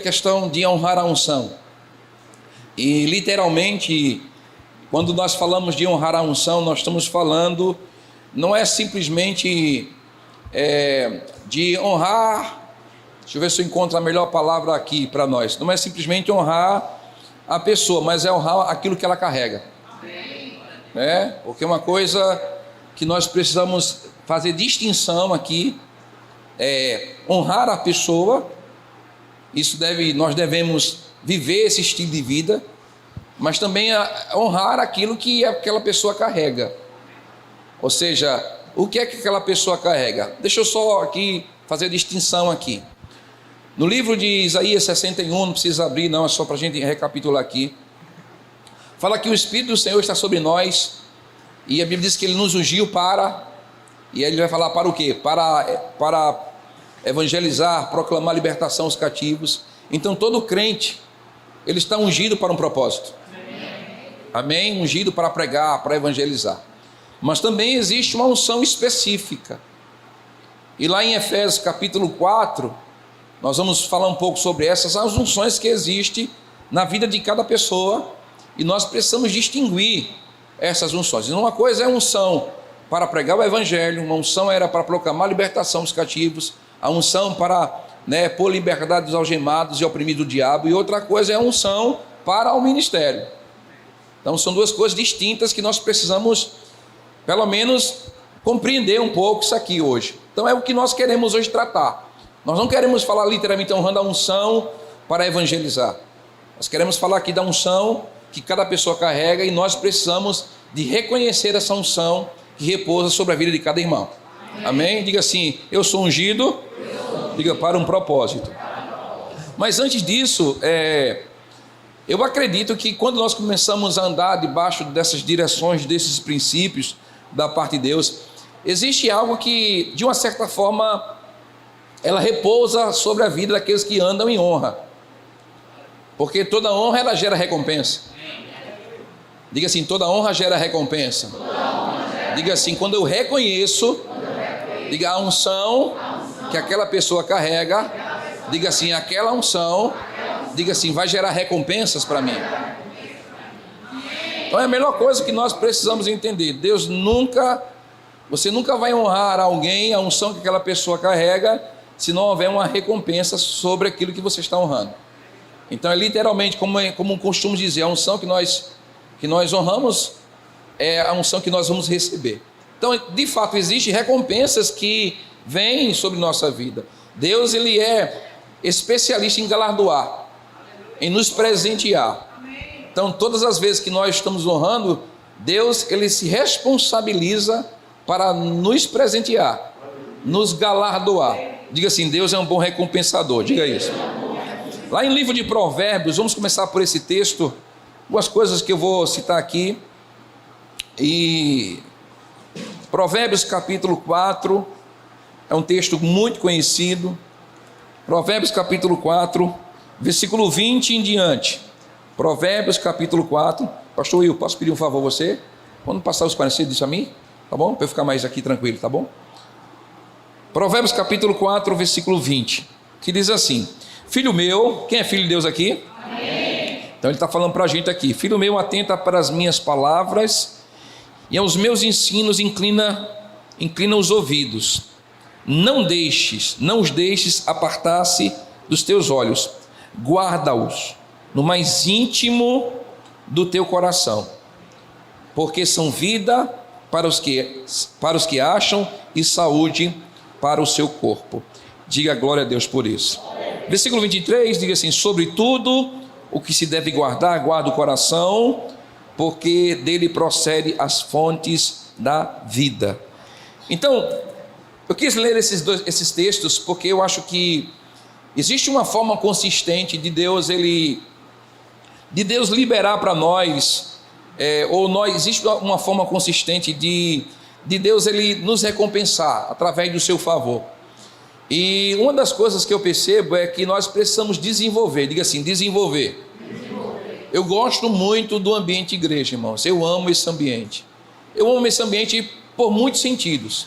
Questão de honrar a unção. E literalmente, quando nós falamos de honrar a unção, nós estamos falando, não é simplesmente de honrar, deixa eu ver se eu encontro a melhor palavra aqui para nós, não é simplesmente honrar a pessoa, mas é honrar aquilo que ela carrega. Porque é uma coisa que nós precisamos fazer distinção aqui, honrar a pessoa. Nós devemos viver esse estilo de vida, mas também honrar aquilo que aquela pessoa carrega. Ou seja, o que é que aquela pessoa carrega? Deixa eu só aqui fazer a distinção aqui. No livro de Isaías 61, não precisa abrir não, é só para a gente recapitular aqui. Fala que o Espírito do Senhor está sobre nós, e a Bíblia diz que Ele nos ungiu e aí Ele vai falar para o quê? Para evangelizar, proclamar libertação aos cativos. Então todo crente, ele está ungido para um propósito. Amém? Ungido para pregar, para evangelizar. Mas também existe uma unção específica. E lá em Efésios capítulo 4, nós vamos falar um pouco sobre essas as unções que existem na vida de cada pessoa, e nós precisamos distinguir essas unções. Uma coisa é unção para pregar o evangelho, uma unção era para proclamar libertação aos cativos, a unção para pôr liberdade dos algemados e oprimidos do diabo, e outra coisa é a unção para o ministério. Então são duas coisas distintas que nós precisamos, pelo menos, compreender um pouco isso aqui hoje. Então é o que nós queremos hoje tratar. Nós não queremos falar literalmente honrando a unção para evangelizar. Nós queremos falar aqui da unção que cada pessoa carrega, e nós precisamos de reconhecer essa unção que repousa sobre a vida de cada irmão. Amém? Diga assim: eu sou ungido, diga, para um propósito. Mas antes disso, eu acredito que quando nós começamos a andar debaixo dessas direções, desses princípios da parte de Deus, existe algo que, de uma certa forma, ela repousa sobre a vida daqueles que andam em honra. Porque toda honra, ela gera recompensa. Diga assim: toda honra gera recompensa. Diga assim: quando eu reconheço, diga, a unção que aquela pessoa carrega, diga assim, aquela unção, diga assim, vai gerar recompensas para mim. Então é a melhor coisa que nós precisamos entender. Você nunca vai honrar alguém, a unção que aquela pessoa carrega, se não houver uma recompensa sobre aquilo que você está honrando. Então é literalmente, como costumo dizer, a unção que nós honramos é a unção que nós vamos receber. Então, de fato, existem recompensas que vêm sobre nossa vida. Deus, Ele é especialista em galardoar, em nos presentear. Então, todas as vezes que nós estamos honrando, Deus, Ele se responsabiliza para nos presentear, nos galardoar. Diga assim: Deus é um bom recompensador. Diga isso. Lá em livro de Provérbios, vamos começar por esse texto, algumas coisas que eu vou citar aqui. E Provérbios capítulo 4, é um texto muito conhecido. Provérbios capítulo 4, versículo 20 em diante. Provérbios capítulo 4. Pastor Will, posso pedir um favor a você? Quando passar os conhecidos, disso a mim, tá bom? Para eu ficar mais aqui tranquilo, tá bom? Provérbios capítulo 4, versículo 20, que diz assim: filho meu, quem é filho de Deus aqui? Amém. Então ele está falando para a gente aqui: filho meu, atenta para as minhas palavras, e aos meus ensinos inclina os ouvidos. Não os deixes apartar-se dos teus olhos. Guarda-os no mais íntimo do teu coração, porque são vida para os que acham e saúde para o seu corpo. Diga glória a Deus por isso. Versículo 23 diga assim: sobre tudo o que se deve guardar, guarda o coração, porque dele procede as fontes da vida. Então, eu quis ler esses textos porque eu acho que existe uma forma consistente de Deus liberar para nós, existe uma forma consistente de Deus Ele nos recompensar através do seu favor. E uma das coisas que eu percebo é que nós precisamos desenvolver. Diga assim: desenvolver. Eu gosto muito do ambiente igreja, irmãos. Eu amo esse ambiente. Eu amo esse ambiente por muitos sentidos.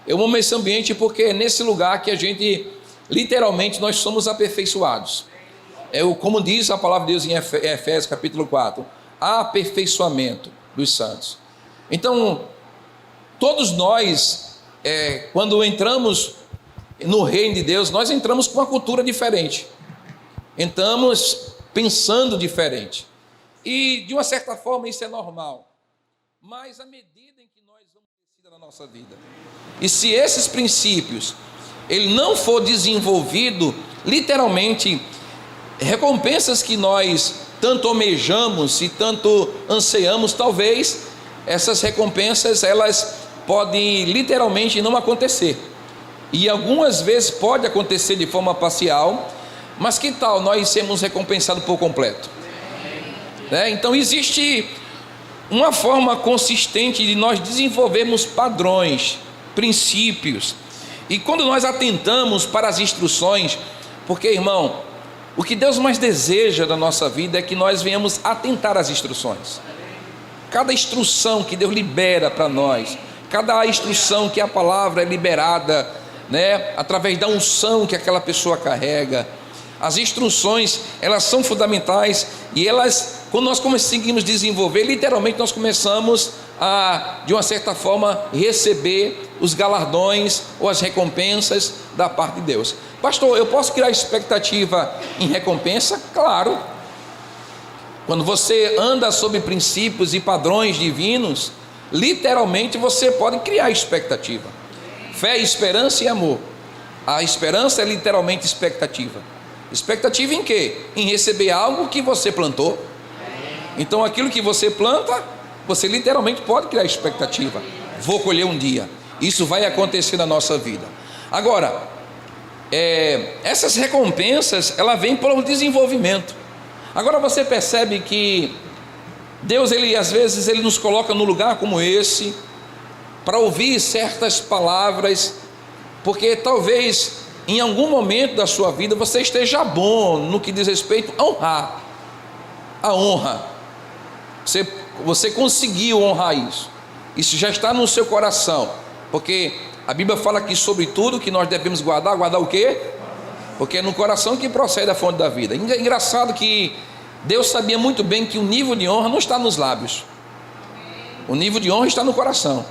Eu amo esse ambiente porque é nesse lugar que a gente, literalmente, nós somos aperfeiçoados. como diz a palavra de Deus em Efésios capítulo 4, aperfeiçoamento dos santos. Então, todos nós, quando entramos no reino de Deus, nós entramos com uma cultura diferente, entramos pensando diferente, e de uma certa forma isso é normal, mas à medida em que nós vamos crescer na nossa vida, e se esses princípios ele não for desenvolvido, literalmente, recompensas que nós tanto almejamos e tanto ansiamos, talvez essas recompensas elas podem literalmente não acontecer, e algumas vezes pode acontecer de forma parcial, mas que tal nós sermos recompensados por completo, né? Então existe uma forma consistente de nós desenvolvermos padrões, princípios, e quando nós atentamos para as instruções, porque, irmão, o que Deus mais deseja da nossa vida é que nós venhamos atentar às instruções. Cada instrução que Deus libera para nós, cada instrução que a palavra é liberada, né, através da unção que aquela pessoa carrega, as instruções, elas são fundamentais, e elas, quando nós conseguimos desenvolver, literalmente nós começamos a, de uma certa forma, receber os galardões ou as recompensas da parte de Deus. Pastor, eu posso criar expectativa em recompensa? Claro. Quando você anda sobre princípios e padrões divinos, literalmente você pode criar expectativa. Fé, esperança e amor. A esperança é literalmente expectativa. Expectativa em quê? Em receber algo que você plantou. Então aquilo que você planta, você literalmente pode criar expectativa. Vou colher um dia. Isso vai acontecer na nossa vida. Agora, essas recompensas, ela vem pelo desenvolvimento. Agora você percebe que Deus, às vezes, Ele nos coloca num lugar como esse, para ouvir certas palavras, porque talvez em algum momento da sua vida você esteja bom no que diz respeito a honrar. A honra. Você conseguiu honrar isso. Isso já está no seu coração, porque a Bíblia fala aqui sobre tudo que nós devemos guardar. Guardar o quê? Porque é no coração que procede a fonte da vida. Engraçado que Deus sabia muito bem que o nível de honra não está nos lábios. O nível de honra está no coração,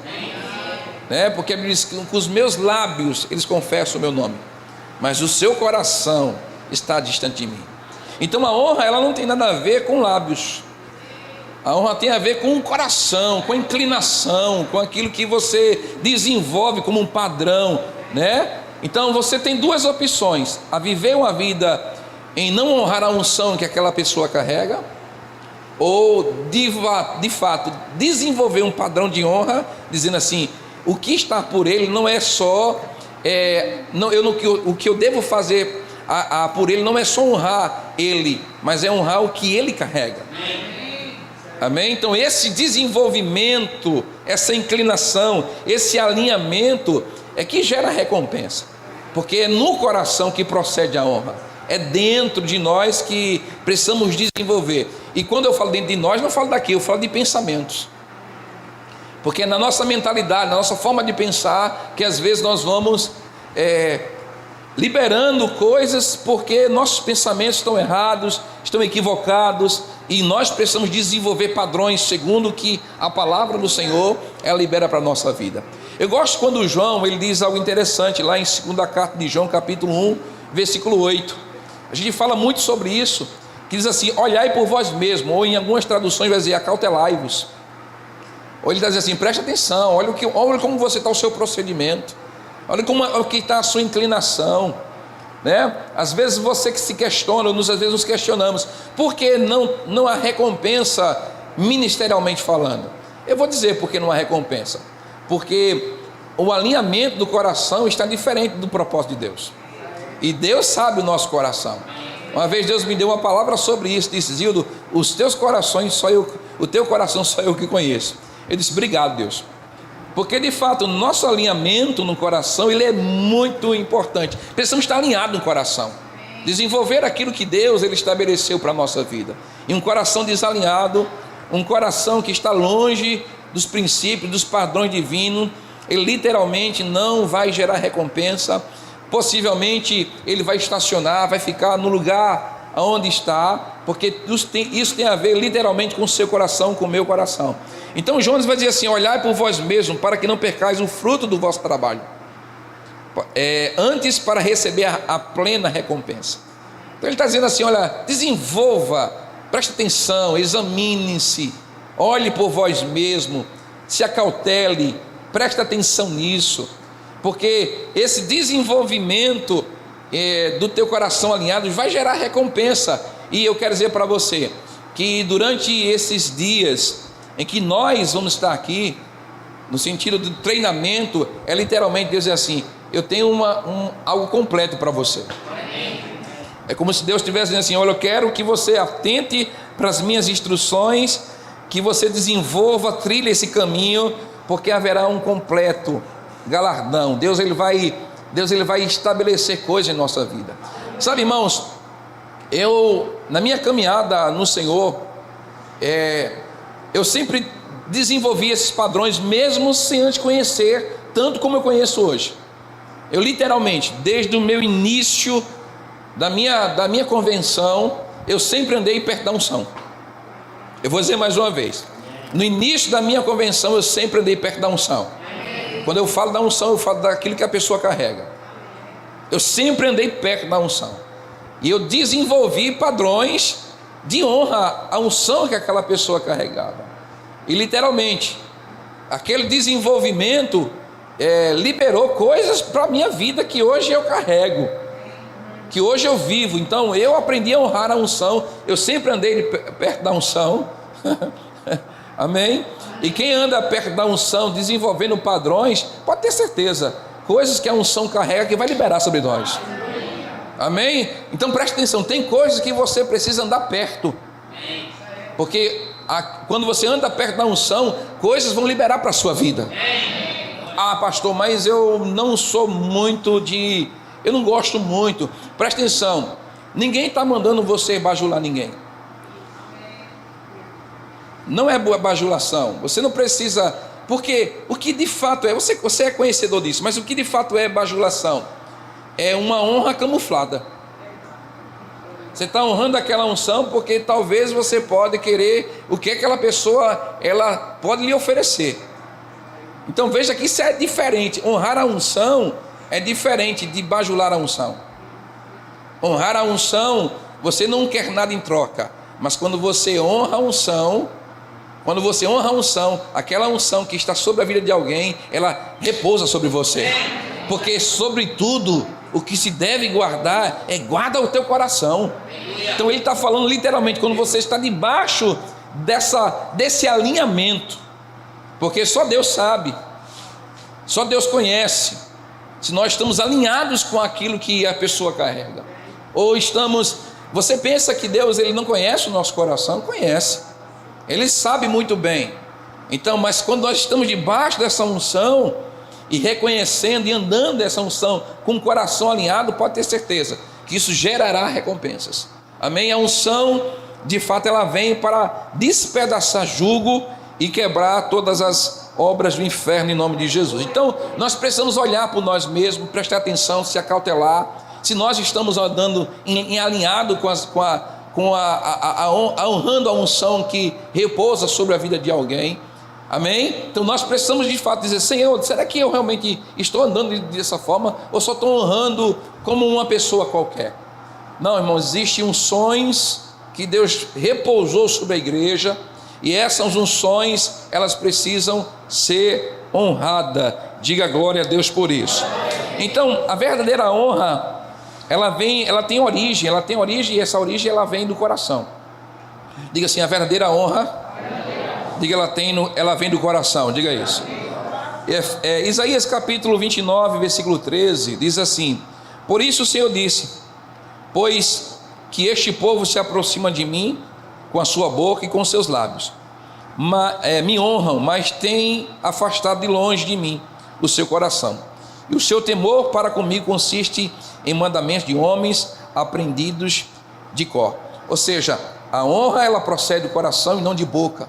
né? Porque a Bíblia diz que com os meus lábios eles confessam o meu nome, mas o seu coração está distante de mim. Então a honra, ela não tem nada a ver com lábios. A honra tem a ver com o coração, com a inclinação, com aquilo que você desenvolve como um padrão, né? Então você tem duas opções: a viver uma vida em não honrar a unção que aquela pessoa carrega, ou de fato desenvolver um padrão de honra, dizendo assim: o que está por ele não é só o que eu devo fazer por ele não é só honrar ele, mas é honrar o que ele carrega. Amém? Então esse desenvolvimento, essa inclinação, esse alinhamento é que gera recompensa, porque é no coração que procede a honra, é dentro de nós que precisamos desenvolver. E quando eu falo dentro de nós, não falo daqui, eu falo de pensamentos, porque é na nossa mentalidade, na nossa forma de pensar, que às vezes nós vamos liberando coisas, porque nossos pensamentos estão errados, estão equivocados, e nós precisamos desenvolver padrões segundo o que a palavra do Senhor ela libera para a nossa vida. Eu gosto quando João ele diz algo interessante lá em 2ª carta de João, capítulo 1, versículo 8. A gente fala muito sobre isso, que diz assim: olhai por vós mesmos, ou em algumas traduções vai dizer acautelai-vos. Ou ele diz assim: preste atenção, olha como você está o seu procedimento, olha o que está a sua inclinação, né? Às vezes você que se questiona, às vezes nos questionamos, por que não há recompensa ministerialmente falando? Eu vou dizer por que não há recompensa, porque o alinhamento do coração está diferente do propósito de Deus, e Deus sabe o nosso coração. Uma vez Deus me deu uma palavra sobre isso, disse: Zildo, o teu coração só eu que conheço. Eu disse: obrigado, Deus, porque de fato o nosso alinhamento no coração ele é muito importante. Precisamos estar alinhados no coração, desenvolver aquilo que Deus ele estabeleceu para a nossa vida. E um coração desalinhado, um coração que está longe dos princípios, dos padrões divinos, ele literalmente não vai gerar recompensa. Possivelmente ele vai estacionar, vai ficar no lugar aonde está, porque isso tem a ver literalmente com o seu coração, com o meu coração. Então Jonas vai dizer assim: olhai por vós mesmos, para que não percais o fruto do vosso trabalho, antes para receber a plena recompensa. Então ele está dizendo assim: olha, desenvolva, preste atenção, examine-se, olhe por vós mesmo, se acautele, preste atenção nisso, porque esse desenvolvimento do teu coração alinhado vai gerar recompensa. E eu quero dizer para você que durante esses dias em que nós vamos estar aqui, no sentido do treinamento, é literalmente dizer assim: eu tenho algo completo para você. É como se Deus estivesse dizendo assim: olha, eu quero que você atente para as minhas instruções, que você desenvolva, trilhe esse caminho, porque haverá um completo galardão. Deus ele vai estabelecer coisas em nossa vida. Sabe, irmãos, na minha caminhada no Senhor, eu sempre desenvolvi esses padrões, mesmo sem antes conhecer tanto como eu conheço hoje. Eu literalmente, desde o meu início da minha convenção, eu sempre andei perto da unção. Eu vou dizer mais uma vez: no início da minha convenção, eu sempre andei perto da unção. Quando eu falo da unção, eu falo daquilo que a pessoa carrega. Eu sempre andei perto da unção, e eu desenvolvi padrões de honra à unção que aquela pessoa carregava. E literalmente, aquele desenvolvimento liberou coisas para a minha vida que hoje eu carrego, que hoje eu vivo. Então eu aprendi a honrar a unção. Eu sempre andei perto da unção. Amém? E quem anda perto da unção, desenvolvendo padrões, pode ter certeza, coisas que a unção carrega, que vai liberar sobre nós. Amém? Então preste atenção, tem coisas que você precisa andar perto, porque quando você anda perto da unção, coisas vão liberar para a sua vida. Ah, pastor, mas eu não sou muito eu não gosto muito. Preste atenção, ninguém está mandando você bajular ninguém. Não é bajulação. Você não precisa, porque o que de fato você é conhecedor disso, mas o que de fato é bajulação? É uma honra camuflada. Você está honrando aquela unção porque talvez você pode querer o que aquela pessoa ela pode lhe oferecer. Então veja que isso é diferente. Honrar a unção é diferente de bajular a unção. Honrar a unção, você não quer nada em troca, mas quando você honra a unção, aquela unção que está sobre a vida de alguém, ela repousa sobre você. Porque sobretudo o que se deve guardar guarda o teu coração. Então ele está falando literalmente, quando você está debaixo desse alinhamento, porque só Deus sabe, só Deus conhece se nós estamos alinhados com aquilo que a pessoa carrega, ou você pensa que Deus ele não conhece o nosso coração? Conhece, ele sabe muito bem. Então, mas quando nós estamos debaixo dessa unção e reconhecendo e andando dessa unção com o coração alinhado, pode ter certeza que isso gerará recompensas. Amém? A unção, de fato, ela vem para despedaçar jugo e quebrar todas as obras do inferno em nome de Jesus. Então nós precisamos olhar por nós mesmos, prestar atenção, se acautelar, se nós estamos andando em alinhado honrando a unção que repousa sobre a vida de alguém. Amém? Então nós precisamos de fato dizer: Senhor, será que eu realmente estou andando dessa forma, ou só estou honrando como uma pessoa qualquer? Não, irmão, existem unções que Deus repousou sobre a igreja, e essas unções, elas precisam ser honradas. Diga glória a Deus por isso. Então a verdadeira honra, ela tem origem, e essa origem ela vem do coração. Diga assim: a verdadeira honra, diga, ela vem do coração. Diga isso. Isaías capítulo 29, versículo 13, diz assim: por isso o Senhor disse: pois que este povo se aproxima de mim com a sua boca e com os seus lábios, me honram, mas têm afastado de longe de mim o seu coração, e o seu temor para comigo consiste em mandamentos de homens aprendidos de cor. Ou seja, a honra ela procede do coração e não de boca.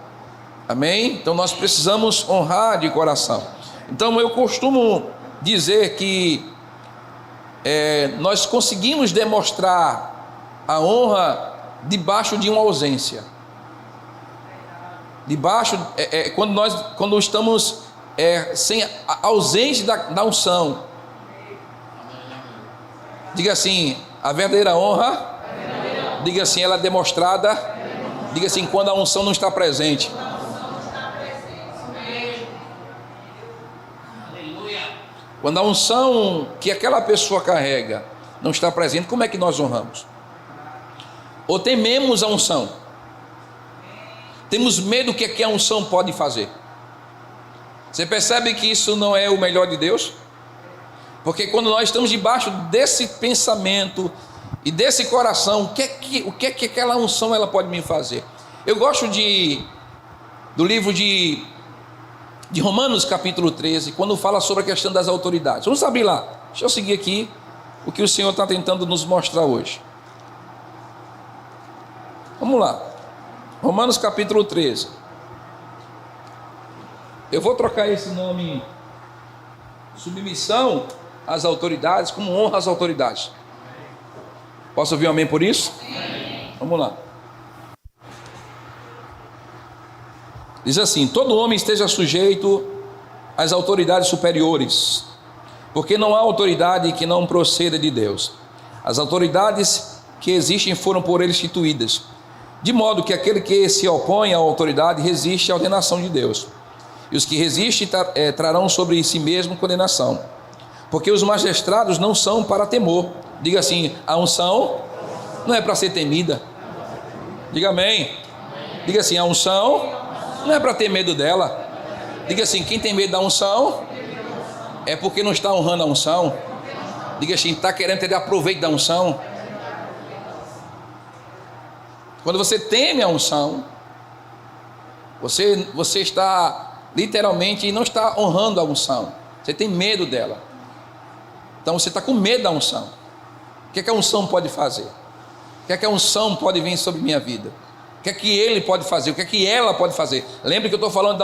Amém? Então nós precisamos honrar de coração. Então eu costumo dizer que nós conseguimos demonstrar a honra debaixo de uma ausência. Debaixo, quando estamos ausentes da unção. Diga assim, a verdadeira honra, diga assim, ela é demonstrada, diga assim, quando a unção não está presente. Quando a unção que aquela pessoa carrega não está presente, como é que nós honramos? Ou tememos a unção? Temos medo do que a unção pode fazer? Você percebe que isso não é o melhor de Deus? Porque quando nós estamos debaixo desse pensamento e desse coração, o que aquela unção ela pode me fazer? Eu gosto do livro de Romanos capítulo 13, quando fala sobre a questão das autoridades. Vamos abrir lá. Deixa eu seguir aqui o que o Senhor está tentando nos mostrar hoje. Vamos lá. Romanos capítulo 13. Eu vou trocar esse nome submissão às autoridades como honra às autoridades. Posso ouvir um amém por isso? Vamos lá. Diz assim: todo homem esteja sujeito às autoridades superiores, porque não há autoridade que não proceda de Deus. As autoridades que existem foram por ele instituídas, de modo que aquele que se opõe à autoridade resiste à ordenação de Deus. E os que resistem trarão sobre si mesmo condenação, porque os magistrados não são para temor. Diga assim, a unção não é para ser temida. Diga amém. Diga assim, a unção não é para ter medo dela. Diga assim, quem tem medo da unção é porque não está honrando a unção. Diga assim, está querendo ter aproveito da unção. Quando você teme a unção, você está literalmente não está honrando a unção. Você tem medo dela. Então você está com medo da unção. O que é que a unção pode fazer? O que é que a unção pode vir sobre minha vida? O que é que ele pode fazer? O que é que ela pode fazer? Lembre que eu estou falando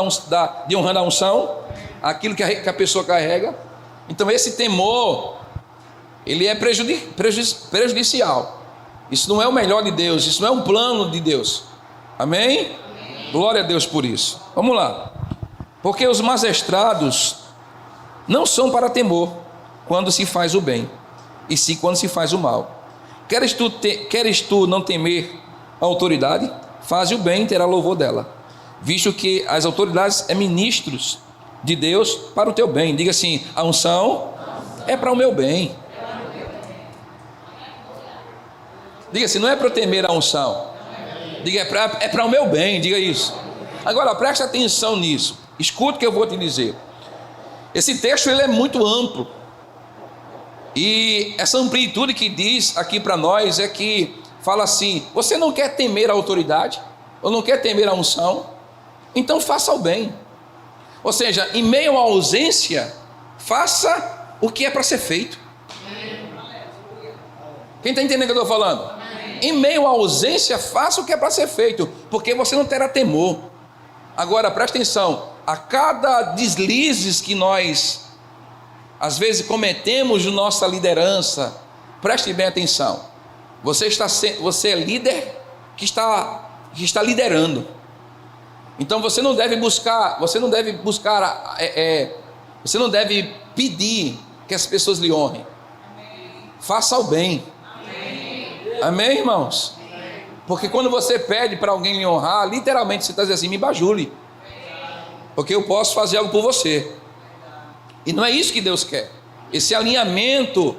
de honrando a unção, aquilo que a pessoa carrega. Então esse temor, ele é prejudicial. Isso não é o melhor de Deus, isso não é um plano de Deus. Amém? Glória a Deus por isso. Vamos lá. Porque os magistrados não são para temor quando se faz o bem, e sim quando se faz o mal. Queres tu não temer a autoridade? Faze o bem, terá louvor dela, visto que as autoridades é ministros de Deus para o teu bem. Diga assim, a unção é para o meu bem. Diga assim, não é para eu temer a unção. Diga, é para o meu bem, diga isso. Agora preste atenção nisso. Escute o que eu vou te dizer. Esse texto ele é muito amplo. E essa amplitude que diz aqui para nós é que fala assim: você não quer temer a autoridade? Ou não quer temer a unção? Então faça o bem. Ou seja, em meio à ausência, faça o que é para ser feito. Quem está entendendo o que eu estou falando? Em meio à ausência, faça o que é para ser feito, porque você não terá temor. Agora preste atenção, a cada deslizes que nós às vezes cometemos de nossa liderança, preste bem atenção. Você é líder que está liderando. Então você não deve pedir que as pessoas lhe honrem. Faça o bem. Amém, irmãos? Porque quando você pede para alguém lhe honrar, literalmente você está dizendo assim: me bajule, porque eu posso fazer algo por você. E não é isso que Deus quer. Esse alinhamento,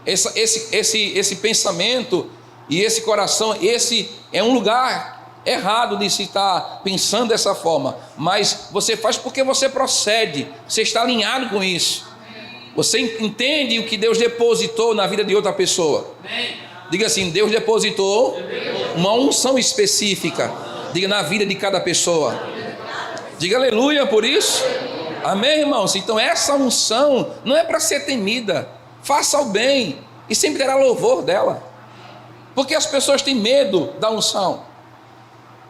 esse pensamento e esse coração, esse é um lugar errado de se estar pensando dessa forma. Mas você faz porque você procede, você está alinhado com isso. Você entende o que Deus depositou na vida de outra pessoa. Diga assim: Deus depositou uma unção específica, diga, na vida de cada pessoa. Diga aleluia por isso. Amém, irmãos? Então essa unção não é para ser temida. Faça o bem e sempre terá louvor dela. Porque as pessoas têm medo da unção.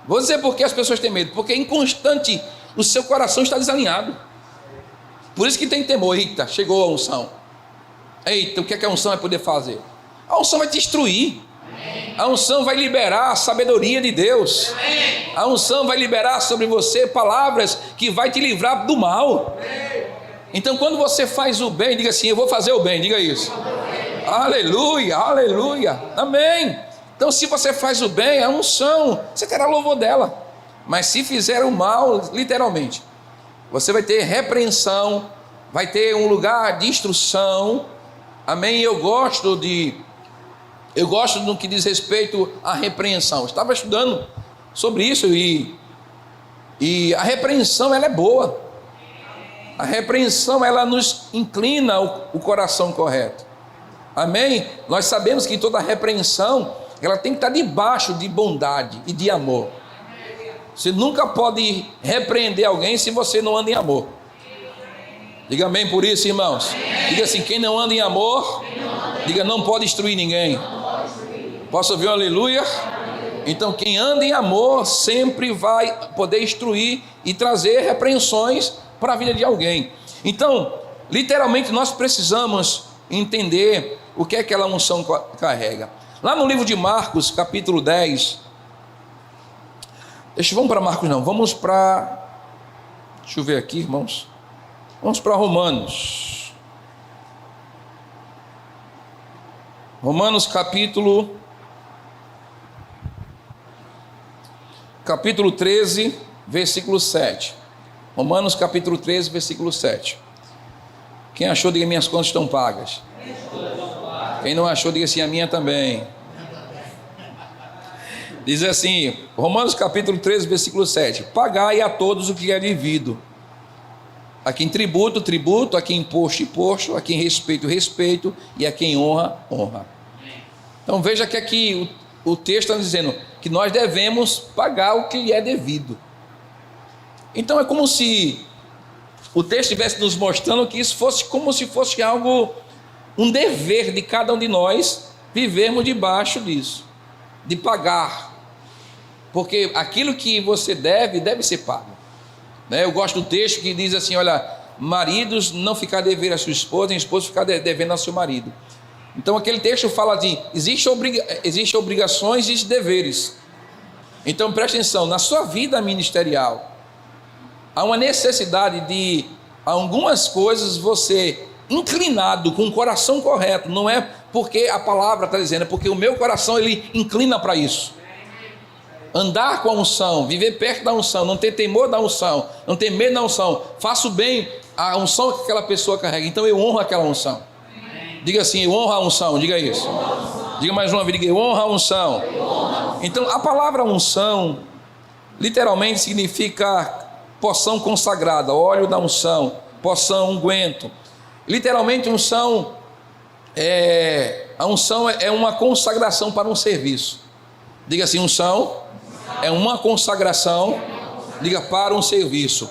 Vou dizer por que as pessoas têm medo. Porque inconstante o seu coração está desalinhado. Por isso que tem temor. Eita, chegou a unção. Eita, o que é que a unção vai poder fazer? A unção vai te instruir. A unção vai liberar a sabedoria de Deus. A unção vai liberar sobre você palavras que vai te livrar do mal. Então, quando você faz o bem, diga assim: eu vou fazer o bem. Diga isso. Aleluia, aleluia, amém. Então, se você faz o bem, a unção, você terá louvor dela. Mas se fizer o mal, literalmente, você vai ter repreensão, vai ter um lugar de instrução. Amém. Eu gosto no que diz respeito à repreensão. Estava estudando sobre isso e a repreensão, ela é boa. A repreensão, ela nos inclina o coração correto. Amém? Nós sabemos que toda repreensão, ela tem que estar debaixo de bondade e de amor. Você nunca pode repreender alguém se você não anda em amor. Diga amém por isso, irmãos. Diga assim: quem não anda em amor, diga, não pode instruir ninguém. Posso ouvir um aleluia? Então, quem anda em amor sempre vai poder instruir e trazer repreensões para a vida de alguém. Então, literalmente, nós precisamos entender o que é que aquela unção carrega. Lá no livro de Marcos, capítulo 10, vamos para Marcos não, vamos para, deixa eu ver aqui, irmãos, vamos para Romanos. Romanos capítulo 13, versículo 7. Romanos capítulo 13, versículo 7. Quem achou, diga: minhas contas estão pagas. Quem não achou, diga assim: a minha também. Diz assim, Romanos capítulo 13, versículo 7. Pagai a todos o que é devido. A quem tributo, tributo. A quem imposto, imposto. A quem respeito, respeito. E a quem honra, honra. Então veja que aqui o texto está dizendo que nós devemos pagar o que lhe é devido. Então é como se o texto estivesse nos mostrando que isso fosse como se fosse algo, um dever de cada um de nós vivermos debaixo disso, de pagar, porque aquilo que você deve ser pago. Eu gosto do texto que diz assim: olha, maridos, não ficar devendo a sua esposa, nem esposa ficar devendo ao seu marido. Então aquele texto fala de existem obrigações e deveres. Então preste atenção, na sua vida ministerial há uma necessidade de algumas coisas você inclinado com o coração correto. Não é porque a palavra está dizendo, é porque o meu coração ele inclina para isso. Andar com a unção, viver perto da unção, não ter temor da unção, não ter medo da unção, faço bem a unção que aquela pessoa carrega, então eu honro aquela unção. Diga assim: eu honro a unção, diga isso. Diga mais uma vez: diga, eu honro a unção. Então a palavra unção literalmente significa poção consagrada, óleo da unção, poção, unguento. Literalmente unção a unção é uma consagração para um serviço. Diga assim: unção é uma consagração, diga, para um serviço.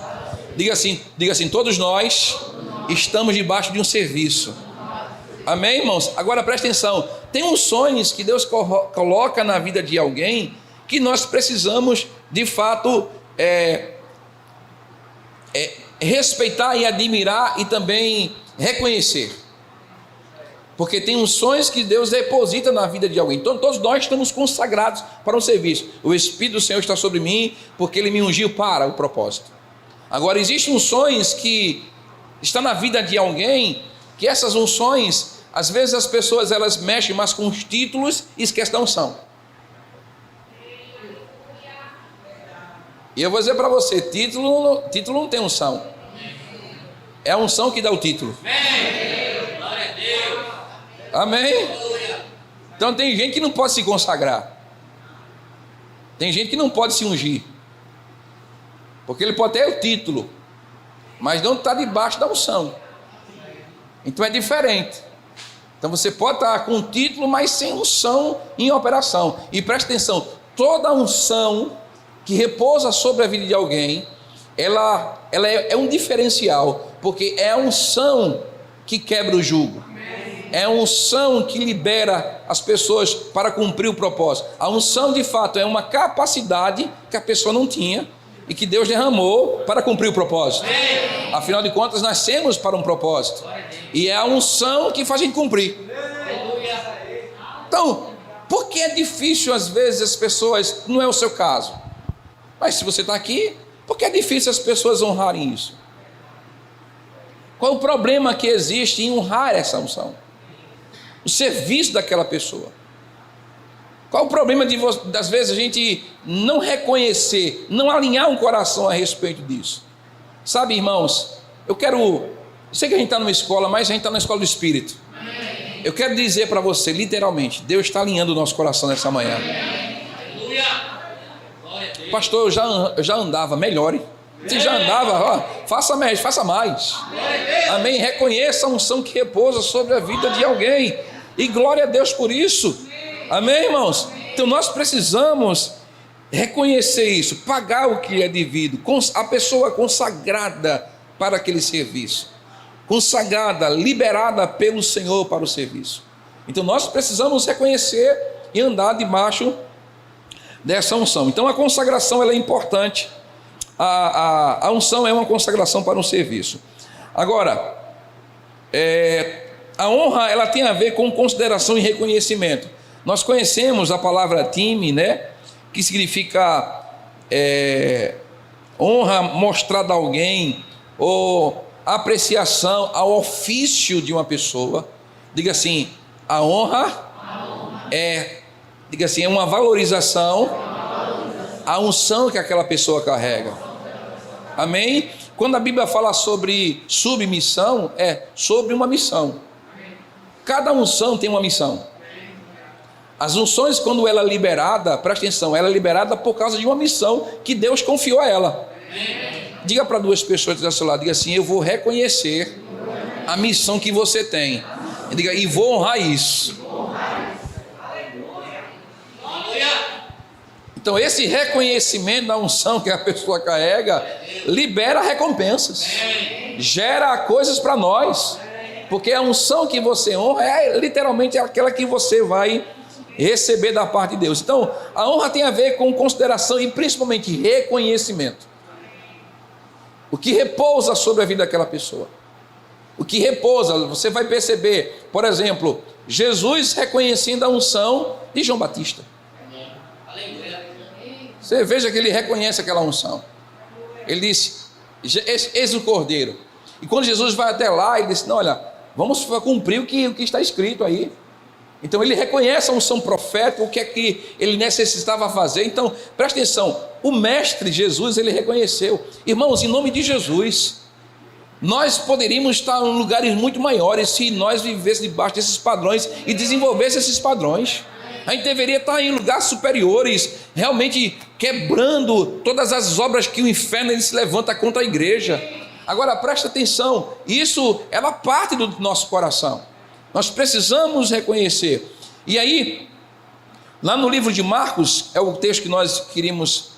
Diga assim: todos nós estamos debaixo de um serviço. Amém, irmãos? Agora presta atenção, tem unções que Deus coloca na vida de alguém que nós precisamos de fato respeitar e admirar e também reconhecer, porque tem unções que Deus deposita na vida de alguém. Então todos nós estamos consagrados para um serviço. O Espírito do Senhor está sobre mim porque Ele me ungiu para o propósito. Agora existem unções que estão na vida de alguém, que essas unções, às vezes as pessoas elas mexem mais com os títulos e esquecem da unção. E eu vou dizer para você, título não tem unção. É a unção que dá o título. Amém? Então tem gente que não pode se consagrar. Tem gente que não pode se ungir. Porque ele pode ter o título, mas não está debaixo da unção. Então é diferente. Então você pode estar com o título, mas sem unção em operação. E preste atenção, toda unção que repousa sobre a vida de alguém, ela é um diferencial, porque é a unção que quebra o jugo, é a unção que libera as pessoas para cumprir o propósito. A unção de fato é uma capacidade que a pessoa não tinha e que Deus derramou para cumprir o propósito. Afinal de contas, nascemos para um propósito, e é a unção que faz a gente cumprir. Então, Por que é difícil às vezes as pessoas, não é o seu caso, mas se você está aqui, por que é difícil as pessoas honrarem isso? Qual o problema que existe em honrar essa unção? O serviço daquela pessoa. Qual o problema das vezes a gente não reconhecer, não alinhar um coração a respeito disso? Sabe, irmãos, eu sei que a gente está numa escola, mas a gente está na escola do Espírito. Eu quero dizer para você, literalmente, Deus está alinhando o nosso coração nessa manhã. Pastor, eu já andava, melhore. Você já andava, ó, faça mais. Amém? Reconheça a unção que repousa sobre a vida de alguém. E glória a Deus por isso. Amém, irmãos? Então nós precisamos reconhecer isso, pagar o que é devido. A pessoa consagrada para aquele serviço, consagrada, liberada pelo Senhor para o serviço. Então nós precisamos reconhecer e andar debaixo dessa unção. Então a consagração ela é importante. A unção é uma consagração para um serviço. Agora, a honra ela tem a ver com consideração e reconhecimento. Nós conhecemos a palavra time, né? Que significa honra mostrada a alguém, ou apreciação ao ofício de uma pessoa. Diga assim, a honra diga assim, é uma valorização à unção que aquela pessoa carrega. Amém? Quando a Bíblia fala sobre submissão, é sobre uma missão. Cada unção tem uma missão. As unções, quando ela é liberada, presta atenção, ela é liberada por causa de uma missão que Deus confiou a ela. Diga para duas pessoas do seu lado, diga assim, eu vou reconhecer a missão que você tem. Diga, e vou honrar isso. Então esse reconhecimento da unção que a pessoa carrega, libera recompensas, gera coisas para nós, porque a unção que você honra é literalmente aquela que você vai receber da parte de Deus. Então a honra tem a ver com consideração e principalmente reconhecimento. O que repousa sobre a vida daquela pessoa, o que repousa, você vai perceber, por exemplo, Jesus reconhecendo a unção de João Batista. Você veja que ele reconhece aquela unção. Ele disse, eis o Cordeiro. E quando Jesus vai até lá, ele disse, não, olha, vamos cumprir o que está escrito aí. Então ele reconhece a unção profética, o que é que ele necessitava fazer. Então, presta atenção, o mestre Jesus, ele reconheceu. Irmãos, em nome de Jesus, nós poderíamos estar em lugares muito maiores se nós vivêssemos debaixo desses padrões e desenvolvêssemos esses padrões. A gente deveria estar em lugares superiores, realmente quebrando todas as obras que o inferno ele se levanta contra a igreja. Agora presta atenção, isso é uma parte do nosso coração. Nós precisamos reconhecer. E aí, lá no livro de Marcos, é o texto que nós queríamos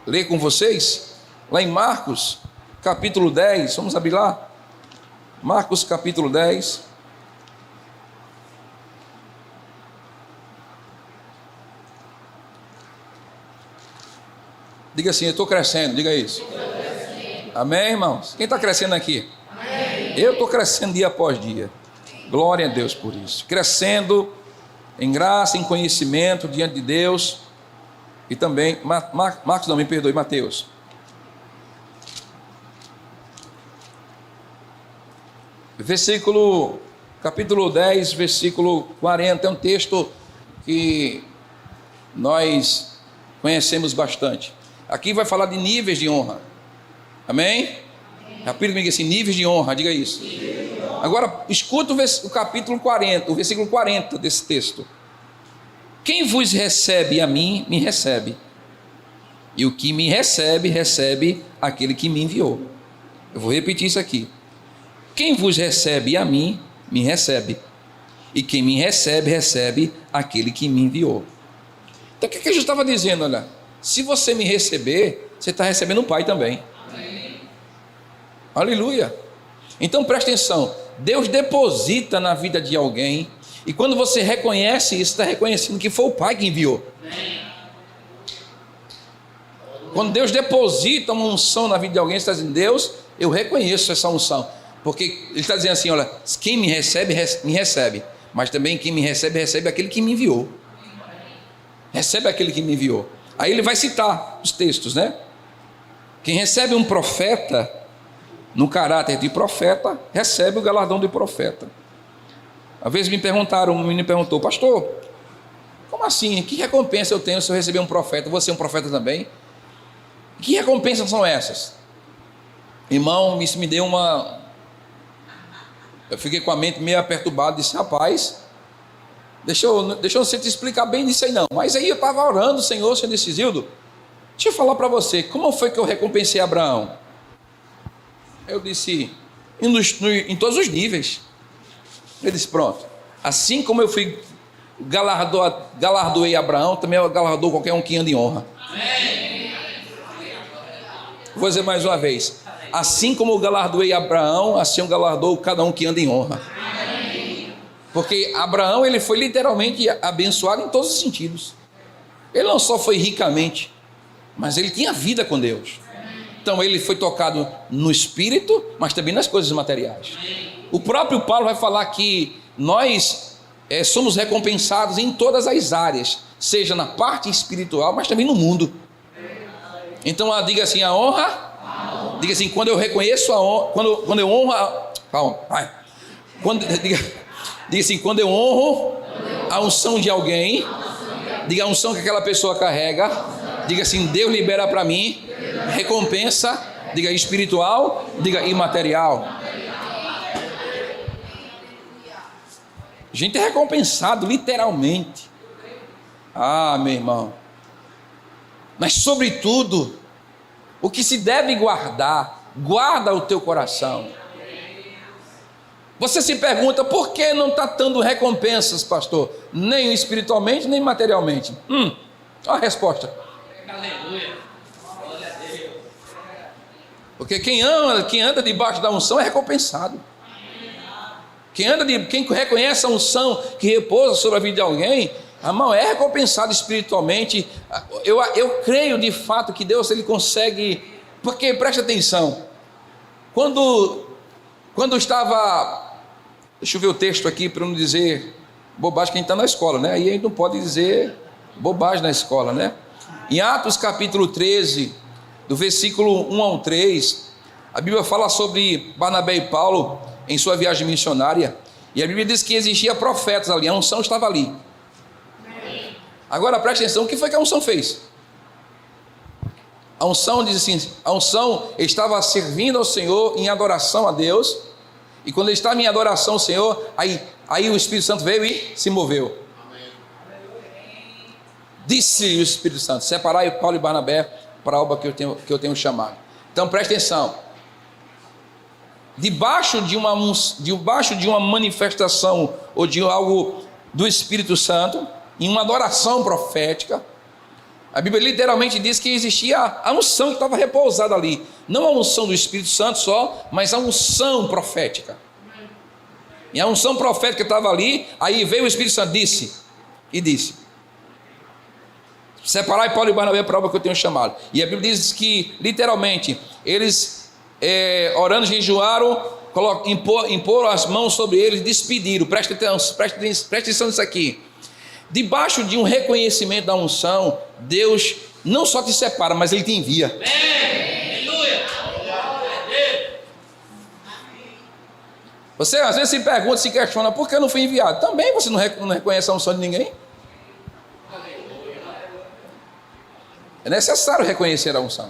ler com vocês, lá em Marcos, capítulo 10, vamos abrir lá? Marcos capítulo 10. Diga assim, eu estou crescendo, diga isso. Amém, irmãos? Quem está crescendo aqui? Amém. Eu estou crescendo dia após dia. Glória a Deus por isso. Crescendo em graça, em conhecimento diante de Deus. E também, Marcos não, me perdoe, Mateus. Capítulo 10, versículo 40. É um texto que nós conhecemos bastante. Aqui vai falar de níveis de honra. Amém? Repita comigo assim, níveis de honra, diga isso. Agora, escuta o capítulo 40, o versículo 40 desse texto. Quem vos recebe a mim, me recebe. E o que me recebe, recebe aquele que me enviou. Eu vou repetir isso aqui. Quem vos recebe a mim, me recebe. E quem me recebe, recebe aquele que me enviou. Então o que Jesus estava dizendo? Olha, se você me receber, você está recebendo o Pai também. Amém. Aleluia. Então presta atenção, Deus deposita na vida de alguém, e quando você reconhece isso, está reconhecendo que foi o Pai que enviou. Amém. Quando Deus deposita uma unção na vida de alguém, você está dizendo, Deus, eu reconheço essa unção, porque Ele está dizendo assim, olha, quem me recebe, me recebe, mas também quem me recebe, recebe aquele que me enviou. recebe aquele que me enviou. Aí ele vai citar os textos, né? Quem recebe um profeta no caráter de profeta, recebe o galardão de profeta. Às vezes me perguntaram, um menino perguntou: pastor, como assim? Que recompensa eu tenho se eu receber um profeta? Você é um profeta também? Que recompensas são essas? Irmão, isso me deu uma... Eu fiquei com a mente meio perturbada, disse: rapaz, deixa eu te explicar bem disso aí não. Mas aí eu estava orando, Senhor disse: Zildo, deixa eu falar para você, como foi que eu recompensei Abraão? Eu disse: em todos os níveis. Ele disse: pronto, assim como eu fui galardoei Abraão, também eu galardoo qualquer um que anda em honra. Amém. Vou dizer mais uma vez: assim como eu galardoei Abraão, assim eu galardoo cada um que anda em honra. Amém. Porque Abraão, ele foi literalmente abençoado em todos os sentidos. Ele não só foi ricamente, mas ele tinha vida com Deus. Então ele foi tocado no espírito, mas também nas coisas materiais. O próprio Paulo vai falar que nós somos recompensados em todas as áreas, seja na parte espiritual, mas também no mundo. Então diga assim: a honra, diga assim, quando eu reconheço a honra, quando eu honro, calma, vai. Diga assim, quando eu honro a unção de alguém, diga a unção que aquela pessoa carrega, diga assim: Deus libera para mim recompensa, diga espiritual, diga imaterial. A gente é recompensado literalmente. Meu irmão. Mas sobretudo, o que se deve guardar, guarda o teu coração. Você se pergunta: por que não está dando recompensas, pastor? Nem espiritualmente, nem materialmente. Olha a resposta. Aleluia. Porque quem anda debaixo da unção é recompensado. Quem reconhece a unção que repousa sobre a vida de alguém, irmão, é recompensado espiritualmente. Eu creio de fato que Deus, ele consegue, porque preste atenção, quando estava, deixa eu ver o texto aqui para não dizer bobagem, que a gente está na escola, né? Aí a gente não pode dizer bobagem na escola, né? Em Atos capítulo 13, do versículo 1 ao 3, a Bíblia fala sobre Barnabé e Paulo em sua viagem missionária, e a Bíblia diz que existia profetas ali, a unção estava ali. Agora preste atenção, o que foi que a unção fez? A unção diz assim: a unção estava servindo ao Senhor em adoração a Deus, e quando ele estava em adoração ao Senhor, aí o Espírito Santo veio e se moveu. Disse o Espírito Santo: separai Paulo e Barnabé para a obra que eu tenho chamado. Então preste atenção, debaixo de uma manifestação ou de algo do Espírito Santo, em uma adoração profética, a Bíblia literalmente diz que existia a unção que estava repousada ali, não a unção do Espírito Santo só, mas a unção profética. E a unção profética estava ali, aí veio o Espírito Santo, disse: separai Paulo e Barnabé para a obra que eu tenho chamado. E a Bíblia diz que literalmente eles orando, jejuaram, imporam as mãos sobre eles, despediram. Preste atenção nisso aqui. Debaixo de um reconhecimento da unção, Deus não só te separa, mas ele te envia. Você às vezes se pergunta, se questiona: por que eu não fui enviado? Também você não reconhece a unção de ninguém. É necessário reconhecer a unção.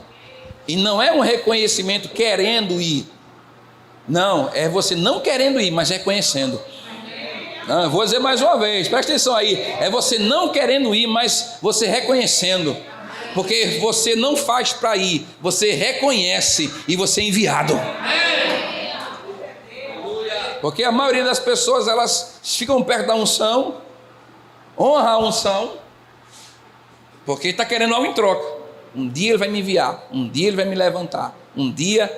E não é um reconhecimento querendo ir. Não, é você não querendo ir, mas reconhecendo. Não, eu vou dizer mais uma vez, presta atenção aí. É você não querendo ir, mas você reconhecendo. Porque você não faz para ir, você reconhece e você é enviado. Porque a maioria das pessoas, elas ficam perto da unção, honra a unção, porque está querendo algo em troca. Um dia ele vai me enviar, um dia ele vai me levantar, um dia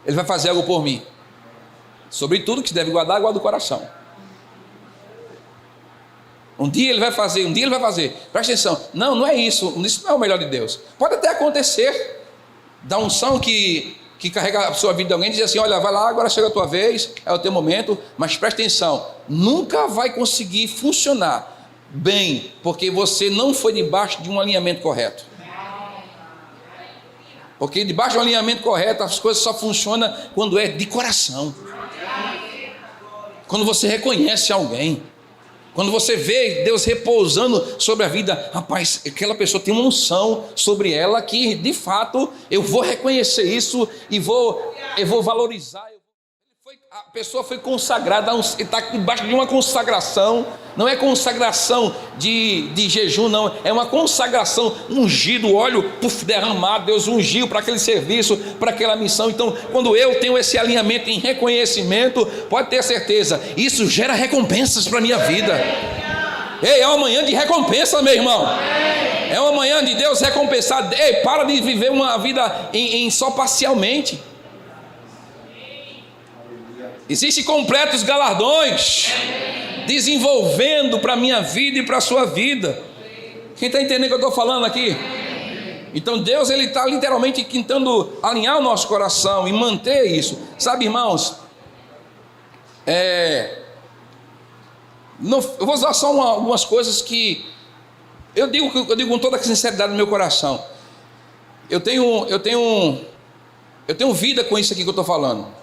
ele vai fazer algo por mim. Sobretudo que se deve guardar, guarda o coração. Um dia ele vai fazer, presta atenção, não é isso não é o melhor de Deus. Pode até acontecer da unção que carrega a sua vida de alguém, dizer assim: olha, vai lá, agora chega a tua vez, é o teu momento, mas presta atenção, nunca vai conseguir funcionar bem, porque você não foi debaixo de um alinhamento correto. Porque debaixo de um alinhamento correto, as coisas só funcionam quando é de coração. Quando você reconhece alguém. Quando você vê Deus repousando sobre a vida, rapaz, aquela pessoa tem uma unção sobre ela que, de fato, eu vou reconhecer isso e eu vou valorizar. A pessoa foi consagrada, está debaixo de uma consagração. Não é consagração de jejum, não. É uma consagração, ungido, óleo derramado. Deus ungiu para aquele serviço, para aquela missão. Então, quando eu tenho esse alinhamento em reconhecimento, pode ter certeza, isso gera recompensas para a minha vida. Ei, é uma manhã de recompensa, meu irmão. É uma manhã de Deus recompensar. Ei, para de viver uma vida só parcialmente. Existem completos galardões desenvolvendo para a minha vida e para a sua vida. Quem está entendendo o que eu estou falando aqui? Então Deus, Ele está literalmente tentando alinhar o nosso coração e manter isso. Sabe, irmãos, eu vou usar só algumas coisas que eu digo com toda a sinceridade no meu coração. Eu tenho vida com isso aqui que eu estou falando.